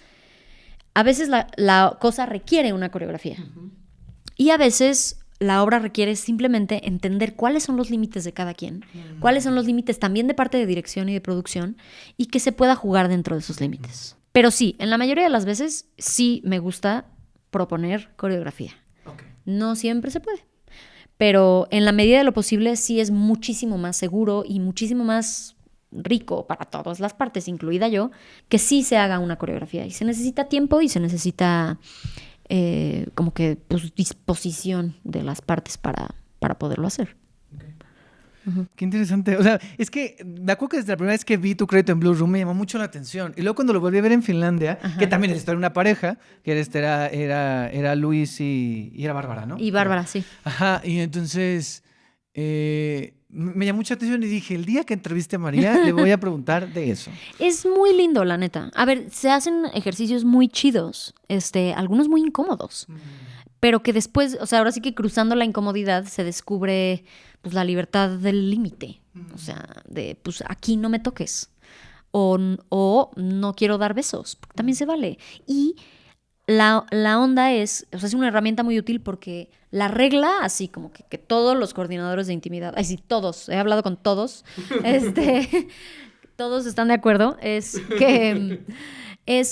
la cosa requiere una coreografía. Y a veces la obra requiere simplemente entender cuáles son los límites de cada quien, cuáles son los límites también de parte de dirección y de producción, y que se pueda jugar dentro de esos límites. Pero sí, en la mayoría de las veces sí me gusta proponer coreografía. Okay. No siempre se puede. Pero en la medida de lo posible sí es muchísimo más seguro y muchísimo más rico para todas las partes, incluida yo, que sí se haga una coreografía. Y se necesita tiempo y se necesita como que pues, disposición de las partes para poderlo hacer. Qué interesante. O sea, es que me acuerdo que desde la primera vez que vi Tu crédito en Blue Room me llamó mucho la atención. Y luego cuando lo volví a ver en Finlandia, que también era una pareja, que era Luis y era Bárbara, ¿no? Y Bárbara, sí. Ajá, y entonces me llamó mucha atención y dije, el día que entreviste a María le voy a preguntar de eso. Es muy lindo, la neta. A ver, se hacen ejercicios muy chidos, algunos muy incómodos. Pero que después, o sea, ahora sí que cruzando la incomodidad se descubre pues la libertad del límite. O sea, de pues aquí no me toques. O no quiero dar besos, porque también se vale. Y la onda es, o sea, es una herramienta muy útil porque la regla, así como que todos los coordinadores de intimidad, ay sí, todos, he hablado con todos, todos están de acuerdo, es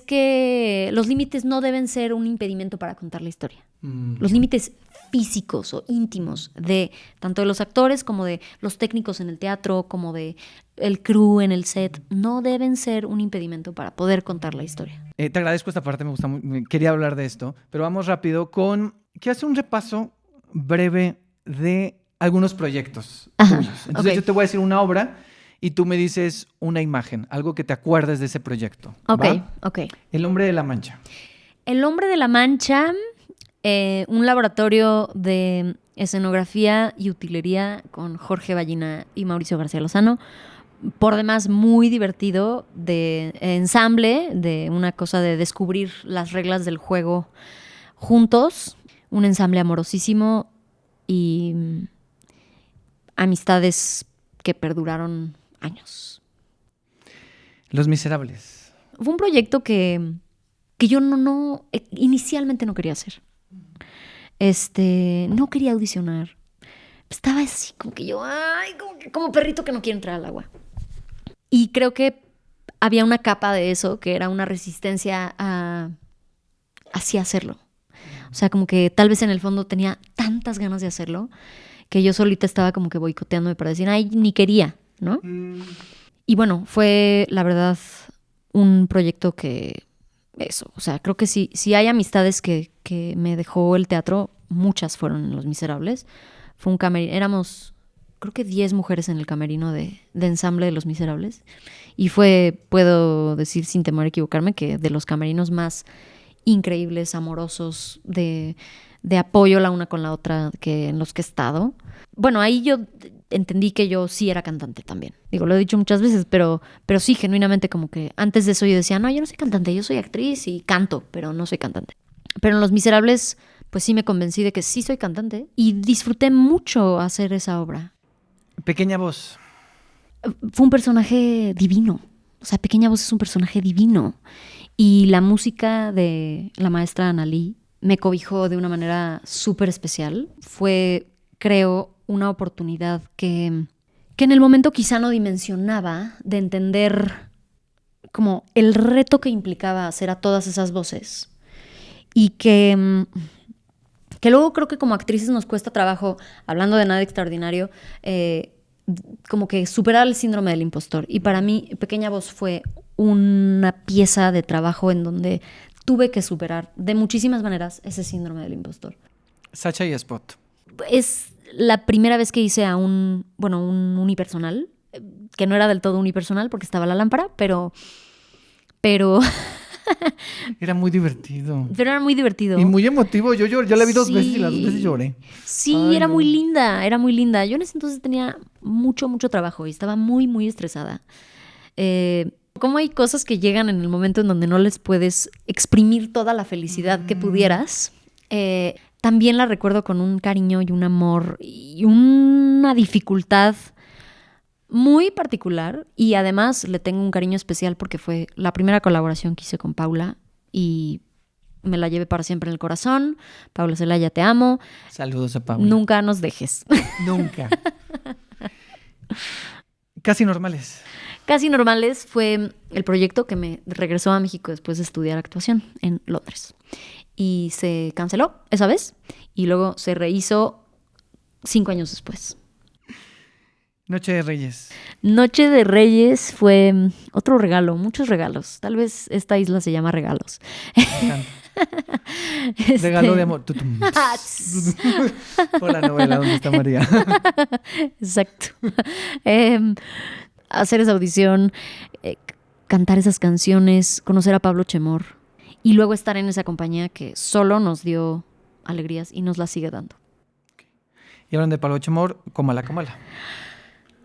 que los límites no deben ser un impedimento para contar la historia. Los límites físicos o íntimos de tanto de los actores como de los técnicos en el teatro, como de el crew en el set, no deben ser un impedimento para poder contar la historia. Te agradezco esta parte, me gusta quería hablar de esto, pero vamos rápido con... Quiero hacer un repaso breve de algunos proyectos tuyos. Entonces yo te voy a decir una obra y tú me dices una imagen, algo que te acuerdes de ese proyecto. Ok. El Hombre de la Mancha. El Hombre de la Mancha, un laboratorio de escenografía y utilería con Jorge Ballina y Mauricio García Lozano. por demás muy divertido, de ensamble, de una cosa de descubrir las reglas del juego juntos, un ensamble amorosísimo y amistades que perduraron años. Los Miserables. Fue un proyecto que yo inicialmente no quería hacer. No quería audicionar. Estaba así como que yo, como perrito que no quiere entrar al agua. Y creo que había una capa de eso que era una resistencia a así hacerlo. O sea, como que tal vez en el fondo tenía tantas ganas de hacerlo que yo solita estaba como que boicoteándome para decir, ni quería, ¿no? Y bueno, fue la verdad un proyecto que eso, o sea, creo que si hay amistades que me dejó el teatro, muchas fueron en Los Miserables. Fue un camerino, éramos creo que 10 mujeres en el camerino de ensamble de Los Miserables. Y fue, puedo decir sin temor a equivocarme, que de los camerinos más increíbles, amorosos, de apoyo la una con la otra que en los que he estado. Bueno, ahí yo entendí que yo sí era cantante también. Digo, lo he dicho muchas veces, pero sí, genuinamente como que antes de eso yo decía, no, yo no soy cantante, yo soy actriz y canto, pero no soy cantante. Pero en Los Miserables, pues sí me convencí de que sí soy cantante y disfruté mucho hacer esa obra. Pequeña Voz. Fue un personaje divino. O sea, Pequeña Voz es un personaje divino. Y la música de la maestra Analí me cobijó de una manera súper especial. Fue, creo, una oportunidad que en el momento quizá no dimensionaba de entender como el reto que implicaba hacer a todas esas voces. Y que luego creo que como actrices nos cuesta trabajo, hablando de Nada Extraordinario, como que superar el síndrome del impostor. Y para mí, Pequeña Voz fue una pieza de trabajo en donde tuve que superar de muchísimas maneras ese síndrome del impostor. Sacha y Spot. Es la primera vez que hice a un unipersonal, que no era del todo unipersonal porque estaba la lámpara, pero Era muy divertido. pero era muy divertido. Y muy emotivo. Yo la vi dos Sí. veces y las dos veces lloré. Sí, Ay, era no. muy linda, era muy linda. Yo en ese entonces tenía mucho trabajo y estaba muy, muy estresada. Como hay cosas que llegan en el momento en donde no les puedes exprimir toda la felicidad que pudieras, también la recuerdo con un cariño y un amor y una dificultad muy particular, y además le tengo un cariño especial porque fue la primera colaboración que hice con Paula y me la llevé para siempre en el corazón. Paula Celaya, te amo. Saludos a Paula. Nunca nos dejes. Nunca. Casi Normales. Casi Normales fue el proyecto que me regresó a México después de estudiar actuación en Londres. Y se canceló esa vez y luego se rehizo 5 años después. Noche de Reyes. Noche de Reyes fue otro regalo, muchos regalos. Tal vez esta isla se llama regalos. Regalo de amor. Tutum. Por la novela ¿Dónde está María? Exacto. Hacer esa audición, cantar esas canciones, conocer a Pablo Chemor y luego estar en esa compañía que solo nos dio alegrías y nos las sigue dando. Y hablan de Pablo Chemor, Comala.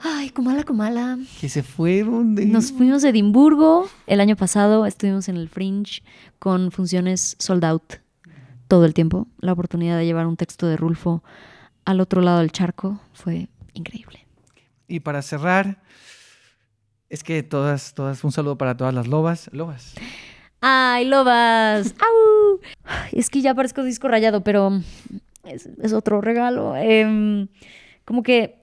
Ay, Comala. Que se fueron de... Nos fuimos a Edimburgo el año pasado, estuvimos en el Fringe con funciones sold out todo el tiempo. La oportunidad de llevar un texto de Rulfo al otro lado del charco fue increíble. Y para cerrar, es que todas, un saludo para todas las lobas. ¡Ay, lobas! ¡Au! Es que ya parezco disco rayado, pero es otro regalo. Como que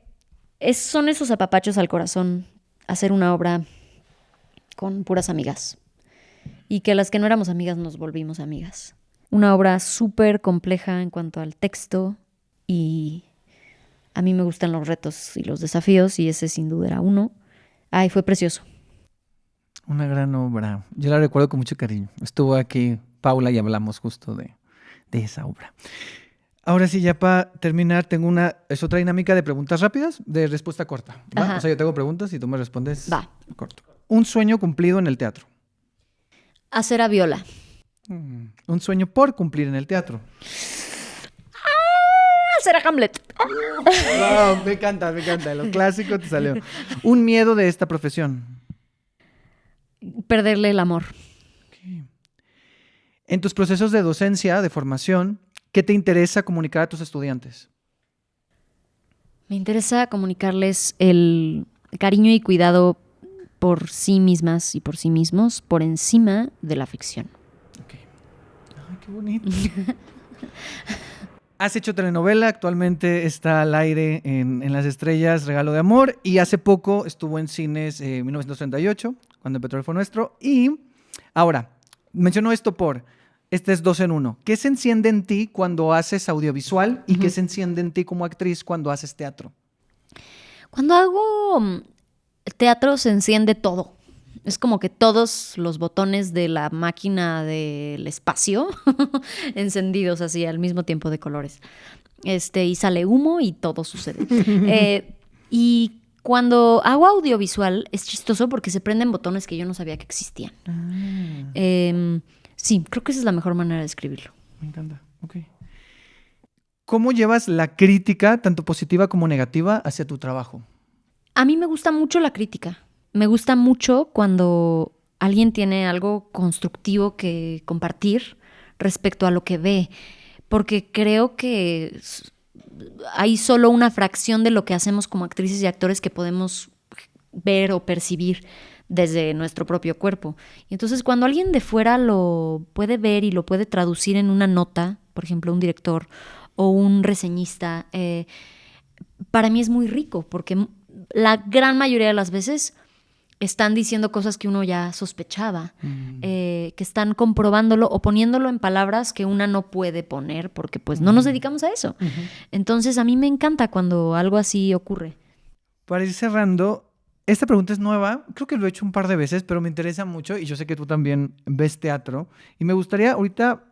son esos apapachos al corazón, hacer una obra con puras amigas. Y que las que no éramos amigas nos volvimos amigas. Una obra súper compleja en cuanto al texto y a mí me gustan los retos y los desafíos y ese sin duda era uno. Ay, fue precioso. Una gran obra. Yo la recuerdo con mucho cariño. Estuvo aquí Paula y hablamos justo de esa obra. Ahora sí, ya para terminar, es otra dinámica de preguntas rápidas, de respuesta corta. ¿Va? Ajá. O sea, yo te hago preguntas y tú me respondes Va. corto. Un sueño cumplido en el teatro. Hacer a Viola. Un sueño por cumplir en el teatro. será Hamlet. Wow, me encanta, lo clásico te salió. Un miedo de esta profesión. Perderle el amor. En tus procesos de docencia, de formación, ¿qué te interesa comunicar a tus estudiantes? Me interesa comunicarles el cariño y cuidado por sí mismas y por sí mismos por encima de la ficción. Ok. Ay, qué bonito. Has hecho telenovela, actualmente está al aire en Las Estrellas, Regalo de Amor, y hace poco estuvo en cines 1938, cuando el petróleo fue nuestro. Y ahora, menciono esto este es 2 en 1. ¿Qué se enciende en ti cuando haces audiovisual y qué se enciende en ti como actriz cuando haces teatro? Cuando hago teatro se enciende todo. Es como que todos los botones de la máquina del espacio encendidos así al mismo tiempo de colores. Y sale humo y todo sucede. Y cuando hago audiovisual es chistoso porque se prenden botones que yo no sabía que existían. Sí, creo que esa es la mejor manera de describirlo. Me encanta. Ok. ¿Cómo llevas la crítica, tanto positiva como negativa, hacia tu trabajo? A mí me gusta mucho la crítica. Me gusta mucho cuando alguien tiene algo constructivo que compartir respecto a lo que ve, porque creo que hay solo una fracción de lo que hacemos como actrices y actores que podemos ver o percibir desde nuestro propio cuerpo. Y entonces cuando alguien de fuera lo puede ver y lo puede traducir en una nota, por ejemplo, un director o un reseñista, para mí es muy rico, porque la gran mayoría de las veces están diciendo cosas que uno ya sospechaba, que están comprobándolo o poniéndolo en palabras que una no puede poner porque pues no nos dedicamos a eso. Entonces a mí me encanta cuando algo así ocurre. Para ir cerrando, esta pregunta es nueva, creo que lo he hecho un par de veces, pero me interesa mucho y yo sé que tú también ves teatro y me gustaría ahorita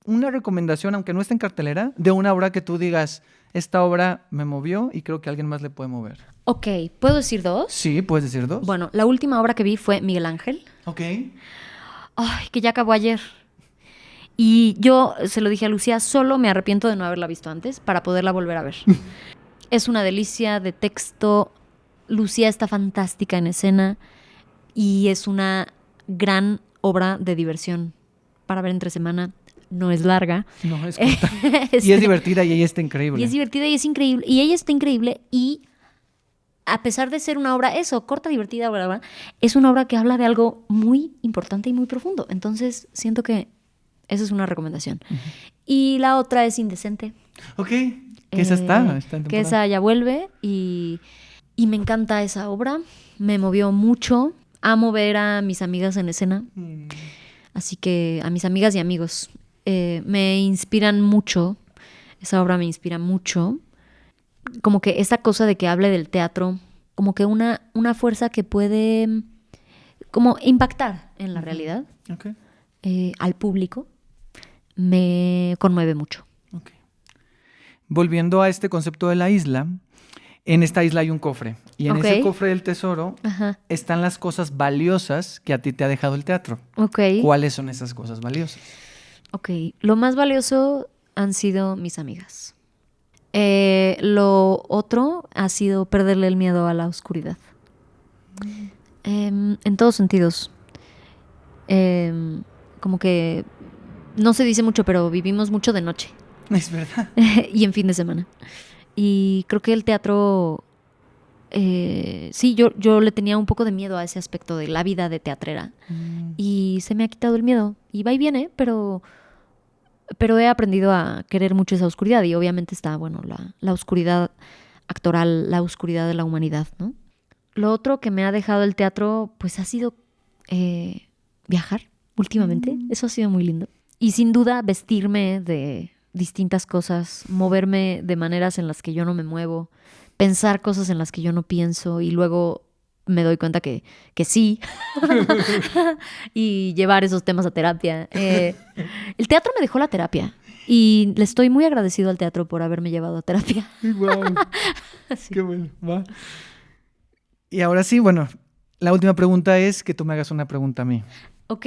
una recomendación, aunque no esté en cartelera, de una obra que tú digas, esta obra me movió y creo que a alguien más le puede mover. Ok, ¿puedo decir 2? Sí, puedes decir 2. Bueno, la última obra que vi fue Miguel Ángel. Ok. Ay, que ya acabó ayer. Y yo se lo dije a Lucía, solo me arrepiento de no haberla visto antes para poderla volver a ver. Es una delicia de texto. Lucía está fantástica en escena y es una gran obra de diversión para ver entre semana. No es larga. No, es corta. Y es divertida y ella está increíble. Y es divertida y es increíble. Y ella está increíble y a pesar de ser una obra, corta, divertida, bla, bla, bla, es una obra que habla de algo muy importante y muy profundo. Entonces, siento que esa es una recomendación. Y la otra es Indecente. Ok, que esa está en temporada. Que esa ya vuelve y me encanta esa obra. Me movió mucho. Amo ver a mis amigas en escena. Así que a mis amigas y amigos me inspiran mucho. Esa obra me inspira mucho. Como que esa cosa de que hable del teatro, como que una fuerza que puede como impactar en la realidad, al público, me conmueve mucho. Okay. Volviendo a este concepto de la isla, en esta isla hay un cofre. Y en ese cofre del tesoro están las cosas valiosas que a ti te ha dejado el teatro. ¿Cuáles son esas cosas valiosas? Lo más valioso han sido mis amigas. Lo otro ha sido perderle el miedo a la oscuridad. En todos sentidos. Como que no se dice mucho, pero vivimos mucho de noche. Es verdad. Y en fin de semana. Y creo que el teatro... sí, yo le tenía un poco de miedo a ese aspecto de la vida de teatrera. Y se me ha quitado el miedo. Y va y viene, pero he aprendido a querer mucho esa oscuridad. Y obviamente está, bueno, la oscuridad actoral, la oscuridad de la humanidad, ¿no? Lo otro que me ha dejado el teatro, pues ha sido viajar últimamente. Eso ha sido muy lindo. Y sin duda vestirme de distintas cosas, moverme de maneras en las que yo no me muevo, pensar cosas en las que yo no pienso y luego me doy cuenta que sí. Y llevar esos temas a terapia. El teatro me dejó la terapia y le estoy muy agradecido al teatro por haberme llevado a terapia. Wow. Sí. Qué bueno. Va. Y ahora sí, bueno, la última pregunta es que tú me hagas una pregunta a mí. Ok.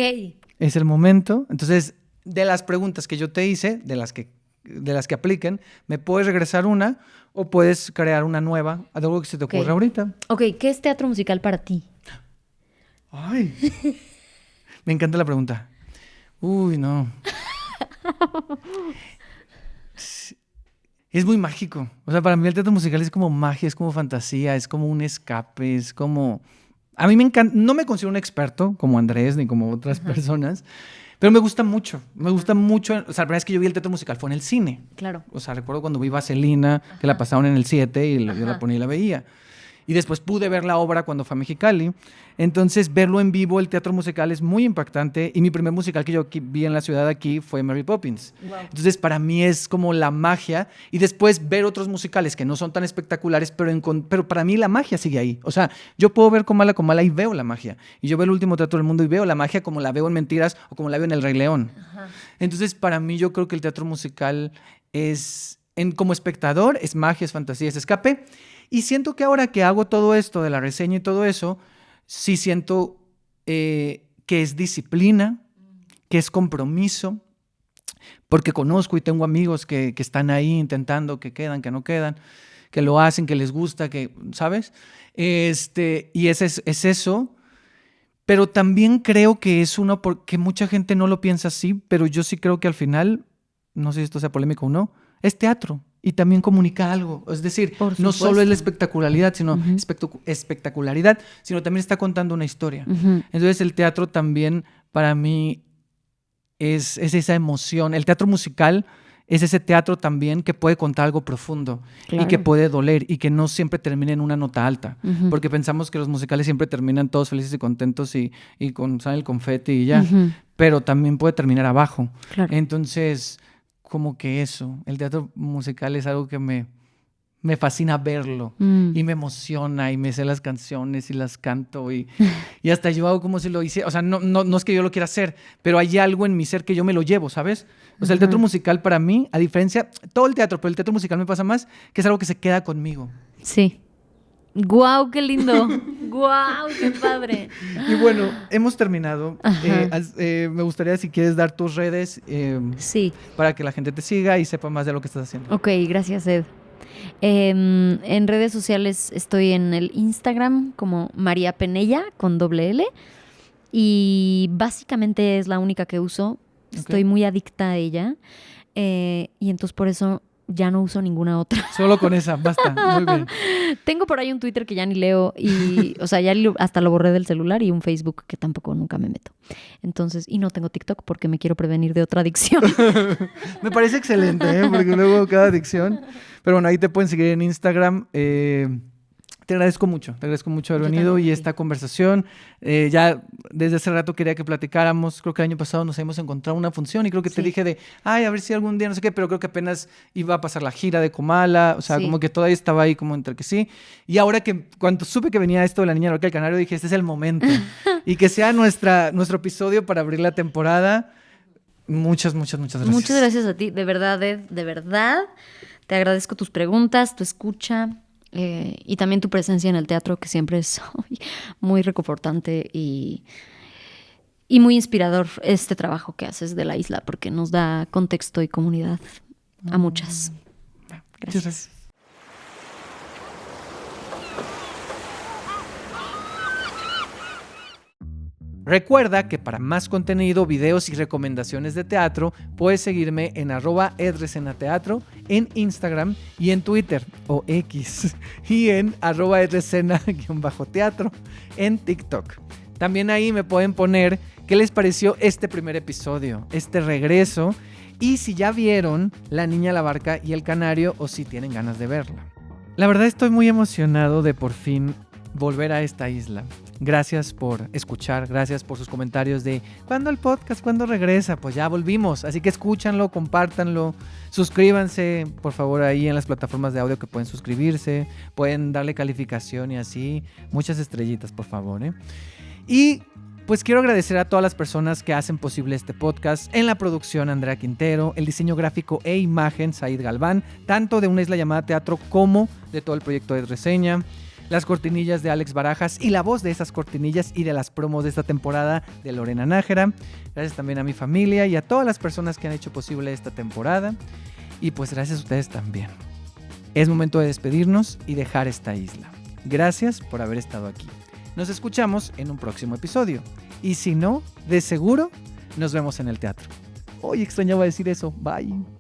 Es el momento. Entonces, de las preguntas que yo te hice, de las que de las que apliquen, me puedes regresar una o puedes crear una nueva, algo que se te ocurra Ok. ahorita. Ok, ¿qué es teatro musical para ti? Ay, me encanta la pregunta. Uy, no. Es muy mágico. O sea, para mí el teatro musical es como magia, es como fantasía, es como un escape, es como... A mí me encanta, no me considero un experto como Andrés ni como otras personas, pero me gusta mucho. Me gusta mucho. O sea, la primera vez que yo vi el teatro musical fue en el cine. Claro. O sea, recuerdo cuando vi Vaselina, que la pasaban en el 7 y yo la ponía y la veía. Y después pude ver la obra cuando fue a Mexicali. Entonces, verlo en vivo, el teatro musical es muy impactante. Y mi primer musical que yo vi en la ciudad de aquí fue Mary Poppins. Wow. Entonces, para mí es como la magia. Y después ver otros musicales que no son tan espectaculares, pero para mí la magia sigue ahí. O sea, yo puedo ver Comala Comala y veo la magia. Y yo veo El Último Teatro del Mundo y veo la magia como la veo en Mentiras o como la veo en El Rey León. Entonces, para mí yo creo que el teatro musical es, como espectador, es magia, es fantasía, es escape. Y siento que ahora que hago todo esto de la reseña y todo eso, sí siento que es disciplina, que es compromiso, porque conozco y tengo amigos que están ahí intentando, que quedan, que no quedan, que lo hacen, que les gusta, que, ¿sabes? Y es eso. Pero también creo que es uno, porque mucha gente no lo piensa así, pero yo sí creo que al final, no sé si esto sea polémico o no, es teatro y también comunica algo. Es decir, Por no solo supuesto. es la espectacularidad, sino Ujú. espectacularidad, sino también está contando una historia. Ujú. Entonces el teatro también para mí es esa emoción. El teatro musical es ese teatro también que puede contar algo profundo y que Claro. puede doler y que no siempre termina en una nota alta. Ujú. Porque pensamos que los musicales siempre terminan todos felices y contentos y con sale el confeti y ya. Ujú. Pero también puede terminar abajo. Claro. Entonces, como que eso, el teatro musical es algo que me fascina verlo y me emociona y me sé las canciones y las canto y hasta yo hago como si lo hiciera. O sea, no es que yo lo quiera hacer, pero hay algo en mi ser que yo me lo llevo, ¿sabes? O sea, el teatro musical para mí, a diferencia, todo el teatro, pero el teatro musical me pasa más, que es algo que se queda conmigo. Sí. ¡Guau, qué lindo! ¡Guau, qué padre! Y bueno, hemos terminado. Ajá. Me gustaría si quieres dar tus redes Sí. para que la gente te siga y sepa más de lo que estás haciendo. Ok, gracias, Ed. En redes sociales estoy en el Instagram como María Penella con doble L y básicamente es la única que uso. Estoy muy adicta a ella y entonces por eso ya no uso ninguna otra. Solo con esa, basta. Muy bien. Tengo por ahí un Twitter que ya ni leo y, o sea, hasta lo borré del celular y un Facebook que tampoco nunca me meto. Entonces, y no tengo TikTok porque me quiero prevenir de otra adicción. Me parece excelente, porque luego cada adicción. Pero bueno, ahí te pueden seguir en Instagram. Te agradezco mucho haber Yo venido también y a ti. esta conversación. Ya desde hace rato quería que platicáramos. Creo que el año pasado nos hemos encontrado una función y creo que te Sí. dije de, ay, a ver si algún día, no sé qué, pero creo que apenas iba a pasar la gira de Comala. O sea, Sí. como que todavía estaba ahí como entre que sí. Y ahora que cuando supe que venía esto de la Niña Loca del Canario, dije, este es el momento. Y que sea nuestro episodio para abrir la temporada. Muchas gracias. Muchas gracias a ti, de verdad, Ed, de verdad. Te agradezco tus preguntas, tu escucha y también tu presencia en el teatro, que siempre es muy reconfortante y muy inspirador este trabajo que haces de la isla, porque nos da contexto y comunidad a muchas. Muchas Gracias. gracias. Recuerda que para más contenido, videos y recomendaciones de teatro, puedes seguirme en @edresenateatro en Instagram y en Twitter o X y en @edresena_teatro en TikTok. También ahí me pueden poner qué les pareció este primer episodio, este regreso y si ya vieron La Niña, la Barca y el Canario o si tienen ganas de verla. La verdad estoy muy emocionado de por fin volver a esta isla. Gracias por escuchar, gracias por sus comentarios de ¿cuándo el podcast? ¿Cuándo regresa? Pues ya volvimos, así que escúchanlo, compártanlo, suscríbanse por favor ahí en las plataformas de audio que pueden suscribirse, pueden darle calificación y así, muchas estrellitas por favor, ¿eh? Y pues quiero agradecer a todas las personas que hacen posible este podcast. En la producción, Andrea Quintero, el diseño gráfico e imagen, Said Galván, tanto de Una Isla Llamada Teatro como de todo el proyecto de reseña. Las cortinillas de Alex Barajas y la voz de esas cortinillas y de las promos de esta temporada de Lorena Nájera. Gracias también a mi familia y a todas las personas que han hecho posible esta temporada. Y pues gracias a ustedes también. Es momento de despedirnos y dejar esta isla. Gracias por haber estado aquí. Nos escuchamos en un próximo episodio. Y si no, de seguro, nos vemos en el teatro. Hoy extrañaba decir eso. Bye.